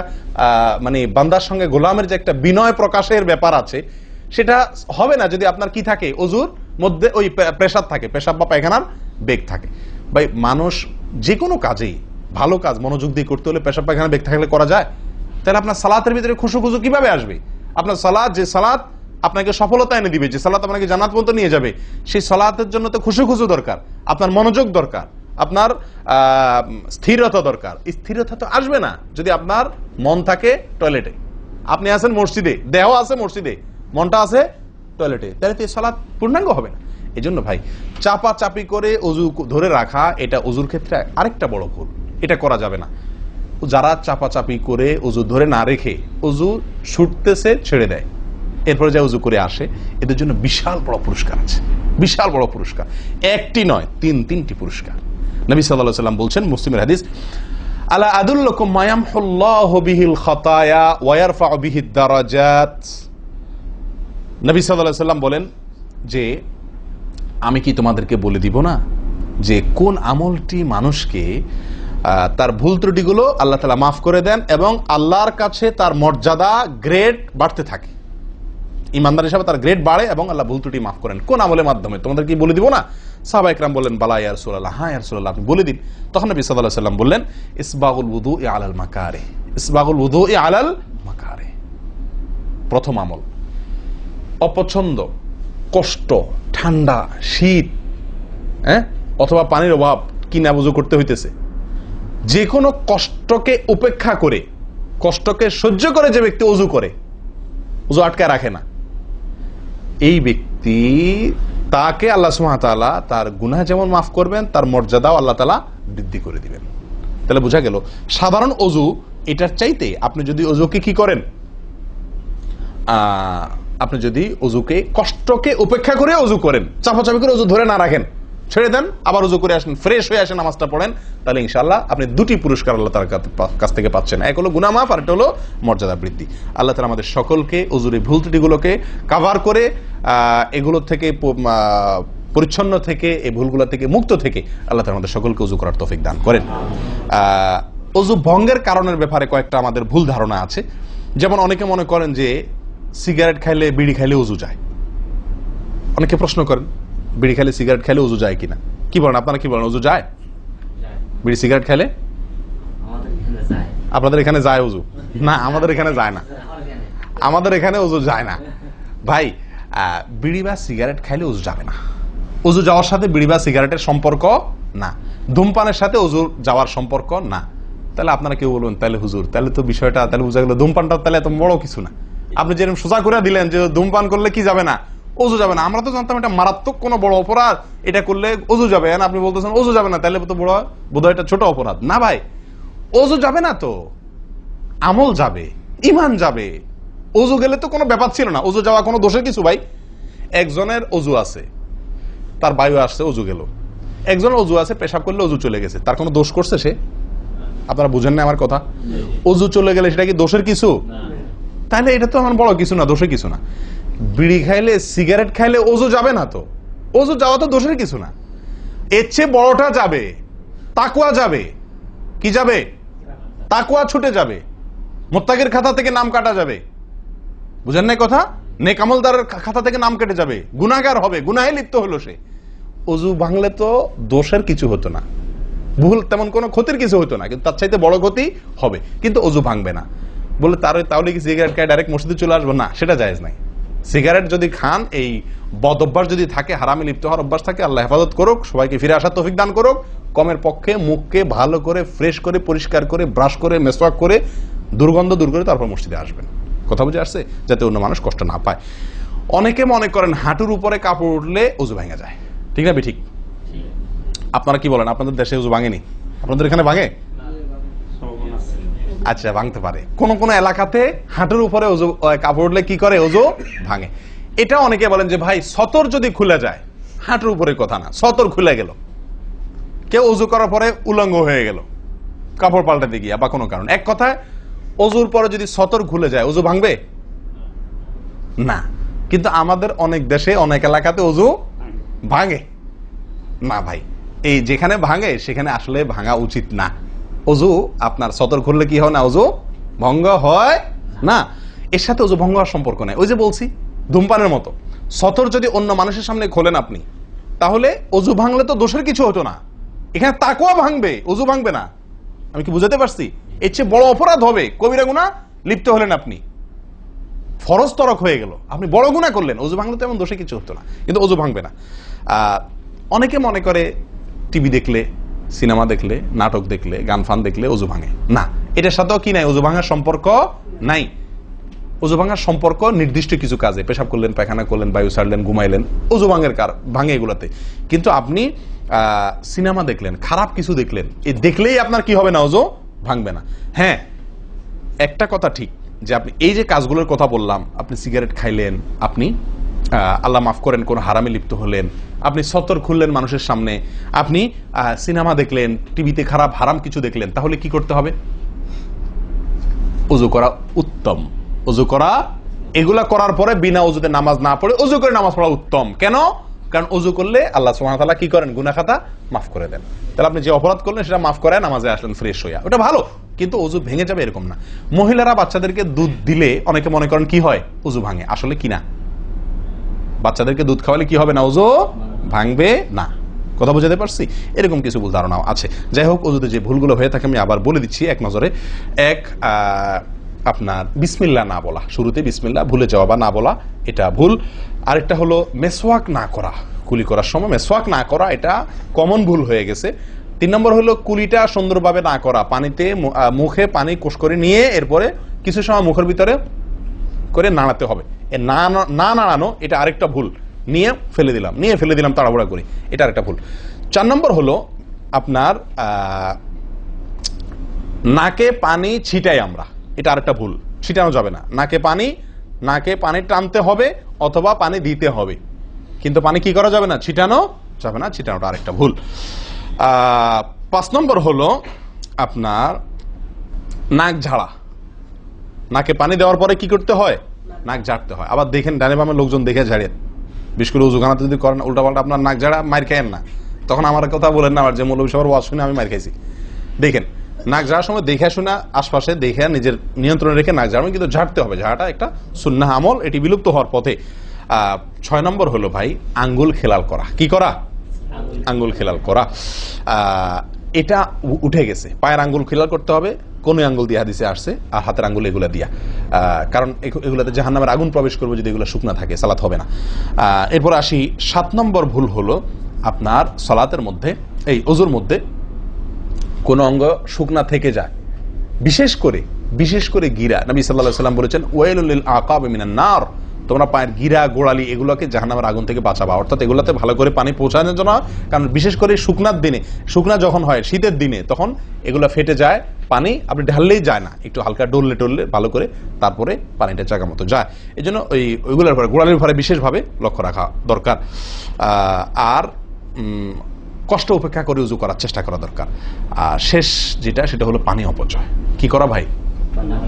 Speaker 1: মানে বান্দার সঙ্গে গোলামের যে একটা বিনয় প্রকাশের ব্যাপার আছে, সেটা হবে না যদি আপনার কি থাকে, অজুর মধ্যে ওই প্রেসার থাকে, পেশাব বা পায়খানার বেগ থাকে। ভাই মানুষ যে কোনো কাজেই, ভালো কাজ মনোযোগ দিয়ে করতে হলে পেশাব পায়খানার বেগ থাকলে করা যায়? তাহলে আপনার সালাতের ভিতরে খুশু খুশু কিভাবে আসবে? আপনার সালাত, যে সালাত আপনাকে সফলতা এনে দিবে, যে সালাত আপনাকে জান্নাত পর্যন্ত নিয়ে যাবে, সেই সালাতের জন্য তো খুশু খুশু দরকার, আপনার মনোযোগ দরকার, আপনার স্থিরতা দরকার। স্থিরতা তো আসবে না যদি আপনার মন থাকে টয়লেটে। আপনি আছেন মসজিদে, দেহ আছে মসজিদে, মনটা আছে টয়লেটে, তাহলে তো এই সালাত পূর্ণাঙ্গ হবে না। এই জন্য ভাই চাপা চাপি করে অজু ধরে রাখা, এটা অজুর ক্ষেত্রে আরেকটা বড় ভুল, এটা করা যাবে না। যারা চাপাচাপি করে অজু ধরে না রেখে অজু ছুটতেছে, ছেড়ে দেয়, এরপরে যা উজু করে আসে, এদের জন্য বিশাল বড় পুরস্কার আছে, বিশাল বড় পুরস্কার, একটি নয়, তিনটি পুরস্কার। নবী সাল্লাল্লাহু আলাইহি ওয়াসাল্লাম বলছেন, মুসলিমের হাদিস, আলা আদুল্লুকুম মা ইয়ামহুল্লাহু বিহিল খাতায়া ওয়া ইয়ারফাউ বিহিদ দারাজাত। নবী সাল্লাল্লাহু আলাইহি ওয়াসাল্লাম বলেন যে, আমি কি তোমাদেরকে বলে দিব না যে কোন আমলটি মানুষকে তার ভুল ত্রুটিগুলো আল্লাহ তাআলা মাফ করে দেন এবং আল্লাহর কাছে তার মর্যাদা, গ্রেড বাড়তে থাকে, ইমানদার হিসাবে তার গ্রেড বাড়ে এবং আল্লাহ ভুল ত্রুটি মাফ করেন। কোন আমলের মাধ্যমে? তোমাদের কি বলে দিব না? সাহাবা ইকরাম বললেন, বালা ইয়া রাসূলুল্লাহ, হ্যাঁ ইয়া রাসূলুল্লাহ, আপনি বলে দিন। তখন নবী সাল্লাল্লাহু আলাইহি ওয়াসাল্লাম বললেন, ইসবাগুল উযুই আলাল মাকারে, ইসবাগুল উযুই আলাল মাকারে। প্রথম আমল, অপছন্দ, কষ্ট, ঠান্ডা, শীত, অথবা পানির অভাব, কিনা বুঝু করতে হইতেছে, যে কোনো কষ্টকে উপেক্ষা করে, কষ্টকে সহ্য করে যে ব্যক্তি অজু করে, অজু আটকায় রাখে না, এই ব্যক্তি, তাকে আল্লাহ সুবহানাহু ওয়া তাআলা তার গুনাহ যেমন মাফ করবেন, তার মর্যাদাও আল্লাহ তাআলা বৃদ্ধি করে দিবেন। তাহলে বোঝা গেল, সাধারণ অজু এটার চাইতে আপনি যদি অজুকে কি করেন, আপনি যদি অজুকে, কষ্টকে উপেক্ষা করে অজু করেন, চাপাচাপি করে অজু ধরে না রাখেন, ছেড়ে দেন, আবার অজু করে আসেন, ফ্রেশ হয়ে আসেন, নামাজটা পড়েন, তাহলে ইনশাআল্লাহ আপনি দুটি পুরস্কার আল্লাহ তাআলার কাছ থেকে পাচ্ছেন। এক হলো গুনাহ মাফ, আর একটা হলো মর্যাদা বৃদ্ধি। আল্লাহ তাআলা আমাদের সকলকে অজুর ভুল ত্রুটিগুলোকে কভার করে, এগুলো থেকে পরিচ্ছন্ন থেকে, এই ভুলগুলো থেকে মুক্ত থেকে আল্লাহ তাআলা আমাদের সকলকে অজু করার তৌফিক দান করেন। অজু ভঙ্গের কারণের ব্যাপারে কয়েকটা আমাদের ভুল ধারণা আছে। যেমন অনেকে মনে করেন যে সিগারেট খাইলে, বিড়ি খাইলে অজু যায়। অনেকে প্রশ্ন করেন, বিড়ি খাইলে, সিগারেট খাইলে অজু যায় কিনা? কি বলেন আপনারা, কি বলেন, অজু যায়? বিড়ি সিগারেট খাইলে? আপনাদের এখানে যায় অজু? না, আমাদের এখানে যায় না, আমাদের এখানে অজু যায় না ভাই। বিড়ি বা সিগারেট খাইলে অজু যাবে না। অজু যাওয়ার সাথে বিড়ি বা সিগারেটের সম্পর্ক না, ধূমপানের সাথে অজু যাওয়ার সম্পর্ক না। তাহলে আপনারা কেউ বলবেন, তাহলে হুজুর, তাহলে তো বিষয়টা তাহলে বোঝা গেল ধূমপানটা তাহলে এত বড় কিছু না। আপনি যেরকম সোজা করে দিলেন যে ধূমপান করলে কি যাবে না, অজু যাবে না। আমরা তো জানতাম এটা মারাত্মক কোনো বড় অপরাধ, এটা করলে অজু যাবে, আপনি বলতেছেন অজু যাবে না, তাহলে তো বোধহয় এটা ছোট অপরাধ। না ভাই, অজু যাবে না তো, আমল যাবে, ঈমান যাবে। অজু গেলে তো কোনো ব্যাপার ছিল না, অজু যাওয়া কোনো দোষের কিছু ভাই। একজনের অজু আছে, তার বায়ু আসছে, অজু গেল। একজনের অজু আছে, পেশাব করলে অজু চলে গেছে, তার কোনো দোষ করছে সে? আপনারা বুঝেন না আমার কথা? অজু চলে গেলে সেটা কি দোষের কিছু? তাহলে এটা তো আমার বড় কিছু না, দোষের কিছু না। বিড়ি খাইলে, সিগারেট খাইলে অজু যাবে না তো, অজু যাওয়া তো দোষের কিছু না। এর চেয়ে বড়টা যাবে, তাকওয়া যাবে। কি যাবে? তাকওয়া ছুটে যাবে, মুত্তাকির খাতা থেকে নাম কাটা যাবে। বুঝেন না কথা? নেক আমলদারের খাতা থেকে নাম কেটে যাবে, গুনাহগার হবে, গুনাহে লিপ্ত হলো সে। অজু ভাঙলে তো দোষের কিছু হতো না, ভুল তেমন কোনো ক্ষতির কিছু হতো না, কিন্তু তার চাইতে বড় ক্ষতি হবে, কিন্তু অজু ভাঙবে না বলে তাহলে কি সিগারেট খায় ডাইরেক্ট মসজিদে চলে আসবো? না, সেটা জায়েজ নাই। সিগারেট যদি খান, এই বদ অভ্যাস যদি থাকে, হারামে লিপ্ত হওয়ার অভ্যাস থাকে, আল্লাহ হেফাজত করুক, সবাইকে ফিরে আসার তৌফিক দান করুক। কমের পক্ষে মুখকে ভালো করে ফ্রেশ করে পরিষ্কার করে ব্রাশ করে মেসওয়াক করে দুর্গন্ধ দূর করে তারপর মসজিদে আসবেন। কথা বুঝে আসছে? যাতে অন্য মানুষ কষ্ট না পায়। অনেকে মনে করেন হাঁটুর উপরে কাপড় উঠলে অজু ভেঙে যায়, ঠিক না? ঠিক। আপনারা কি বলেন? আপনাদের দেশে অজু ভাঙেনি? আপনাদের এখানে ভাঙে? আচ্ছা, ভাঙতে পারে। কোন কোন এলাকাতে হাঁটুর উপরে অজু কাপড় উঠলে কি করে? অজু ভাঙে। এটা অনেকে বলেন যে ভাই সতর যদি খুলে যায়, হাঁটুর উপরে কথা না, সতর খুলে গেল, কেউ অজু করার পরে উলঙ্গ হয়ে গেল কাপড় পাল্টাতে গিয়া বা কোনো কারণ, এক কথায় অজুর পরে যদি সতর খুলে যায় অজু ভাঙবে না। কিন্তু আমাদের অনেক দেশে অনেক এলাকাতে অজু ভাঙে না ভাই। এই যেখানে ভাঙে সেখানে আসলে ভাঙা উচিত না। অজু আপনার সতর খুললে কি হয় না? অজু ভঙ্গ হয় না। এর সাথে অজু ভঙ্গ হওয়ার সম্পর্ক নেই। ওই যে বলছি ধূমপানের মতো, সতর যদি অন্য মানুষের সামনে খোলেন আপনি, তাহলে অজু ভাঙলে তো দোষের কিছু হতো না, এখানে তাকওয়া ভাঙবে, অজু ভাঙবে না। আমি কি বুঝাতে পারছি? এর চেয়ে বড় অপরাধ হবে, কবিরা গুনাহ লিপ্ত হলেন আপনি, ফরজ তরক হয়ে গেল, আপনি বড় গুনাহ করলেন। অজু ভাঙলে তো এমন দোষে কিছু হতো না, কিন্তু অজু ভাঙবে না। অনেকে মনে করে টিভি দেখলে, সিনেমা দেখলে, নাটক দেখলে, গান ফান দেখলে অজু ভাঙে না। এটার সাথেও কি নাই? অজু ভাঙার সম্পর্ক নাই। অজু ভাঙার সম্পর্ক নির্দিষ্ট কিছু কাজে, পেশাব করলেন, পায়খানা করলেন, বায়ু ছাড়লেন, ঘুমাইলেন, অজু ভাঙে এগুলাতে। কিন্তু আপনি সিনেমা দেখলেন, খারাপ কিছু দেখলেন, এই দেখলেই আপনার কি হবে না? অজু ভাঙবে না। হ্যাঁ, একটা কথা ঠিক যে আপনি এই যে কাজগুলোর কথা বললাম, আপনি সিগারেট খাইলেন, আপনি আল্লাহ মাফ করেন কোন হারামে লিপ্ত হলেন, আপনি সতর খুললেন মানুষের সামনে, আপনি সিনেমা দেখলেন, টিভিতে খারাপ হারাম কিছু দেখলেন, তাহলে কি করতে হবে? অজু করা উত্তম। অজু করা, এগুলা করার পরে বিনা অজুতে নামাজ না পড়ে অজু করে নামাজ পড়া উত্তম। কেন? কারণ অজু করলে আল্লাহ সুবহানাহু ওয়া তাআলা কি করেন? গুনাহ খাতা মাফ করে দেন। তাহলে আপনি যে অপরাধ করলেন সেটা মাফ করে নামাজে আসলেন ফ্রেশ হইয়া, ওটা ভালো। কিন্তু অজু ভেঙে যাবে এরকম না। মহিলারা বাচ্চাদেরকে দুধ দিলে অনেকে মনে করেন কি হয়? অজু ভাঙে। আসলে কি না, বাচ্চাদেরকে দুধ খাওয়ালে কি হবে না? অজু ভাঙবে না। কথা বুঝাতে পারছি? এরকম কিছু ভুল ধারণাও আছে। যাই হোক, অজুতে যে ভুলগুলো হয়ে থাকে আমি আবার বলে দিচ্ছি এক নজরে। এক, আপনার বিসমিল্লাহ না বলা, শুরুতে বিসমিল্লাহ ভুলে যাওয়া বা না বলা, এটা ভুল। আরেকটা হলো মেসওয়াক না করা, কুলি করার সময় মেসওয়াক না করা, এটা কমন ভুল হয়ে গেছে। 3 নম্বর হলো কুলিটা সুন্দরভাবে না করা, পানিতে মুখে পানি কোষ করে নিয়ে এরপরে কিছু সময় মুখের ভিতরে করে নাড়াতে হবে। না নাড়ানো, এটা আরেকটা ভুল। নিয়ে ফেলে দিলাম তাড়াহুড়া করে, এটা আরেকটা ভুল। 4 নম্বর হলো আপনার নাকে পানি ছিটাই আমরা, এটা আরেকটা ভুল। ছিটানো যাবে না নাকে পানি টানতে হবে অথবা পানি দিতে হবে, কিন্তু পানি কি করা যাবে না? ছিটানো যাবে না, ছিটানোটা আরেকটা ভুল। 5 নম্বর হলো আপনার নাক ঝাড়া। নাকে পানি দেওয়ার পরে কি করতে হয়? নাক ঝাড়তে হয়। আবার দেখেন ডানে বামে লোকজন দেখে ঝাড়েন, বিশেষ করে উজুখানাতে যদি করেন উল্টাপাল্টা আপনার নাক ঝাড়া, মার খায়েন না। তখন আমার কথা বলেন না, আমার যে মৌলভী সাহেবের ওয়াজ শুনে আমি মার খাইছি। দেখেন নাক ঝাড়ার সময় দেখে শোনা, আশপাশে দেখে নিজের নিয়ন্ত্রণে রেখে নাক ঝাড়বেন, কিন্তু ঝাড়তে হবে। ঝাড়াটা একটা সুন্নাহ আমল, এটি বিলুপ্ত হওয়ার পথে। 6 নম্বর হলো ভাই আঙ্গুল খেলাল করা। কি করা? আঙ্গুল খেলাল করা। এটা উঠে গেছে। পায়ের আঙ্গুল খেলাল করতে হবে, কোন আঙ্গুল দিয়ে হাদিসে আসছে, আর হাতের আঙ্গুল এগুলা দিয়া, কারণ এগুলাতে জাহান্নামের আগুন প্রবেশ করবে যদি এগুলো শুকনা থাকে, সালাত হবে না। এরপর আসি 7 নম্বর ভুল হলো আপনার সালাতের মধ্যে, এই ওযুর মধ্যে কোন অঙ্গ শুকনা থেকে যায়, বিশেষ করে গিরা। নবী সাল্লাল্লাহু আলাইহি ওয়াসাল্লাম বলেছেন ওয়াইলুল লিল আকাবি মিনান নার, তোমরা পায়ের গিরা গোড়ালি এগুলোকে জাহান্নামের আগুন থেকে বাঁচাবা, অর্থাৎ এগুলোতে ভালো করে পানি পৌঁছানোর জন্য। কারণ বিশেষ করে শুকনার দিনে, শুকনা যখন হয় শীতের দিনে, তখন এগুলো ফেটে যায়, পানি আপনি ঢাললেই যায় না, একটু হালকা ডললে ভালো করে তারপরে পানিটা জায়গা মতো যায়। এই জন্য ওইগুলোর পরে গোড়ালির পরে বিশেষভাবে লক্ষ্য রাখা দরকার। আর কষ্ট উপেক্ষা করে উজু করার চেষ্টা করা দরকার। আর শেষ যেটা, সেটা হলো পানি অপচয়। কি করা ভাই?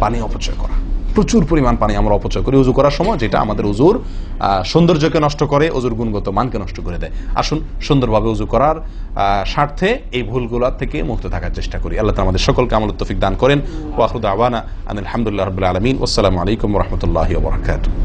Speaker 1: পানি অপচয় করা। প্রচুর পরিমাণ পানি আমরা অপচয় করি উজু করার সময়, যেটা আমাদের উজুর সৌন্দর্যকে নষ্ট করে, উজুর গুণগত মানকে নষ্ট করে দেয়। আসুন সুন্দরভাবে উজু করার স্বার্থে এই ভুলগুলো থেকে মুক্ত থাকার চেষ্টা করি। আল্লাহ তাআলা আমাদের সকলকে আমলের তৌফিক দান করেন। ওয়া আখিরু দাওয়ানা আলহামদুলিল্লাহি রাব্বিল আলামিন। আসসালামু আলাইকুম ওয়া রাহমাতুল্লাহি ওয়া বারাকাতুহু।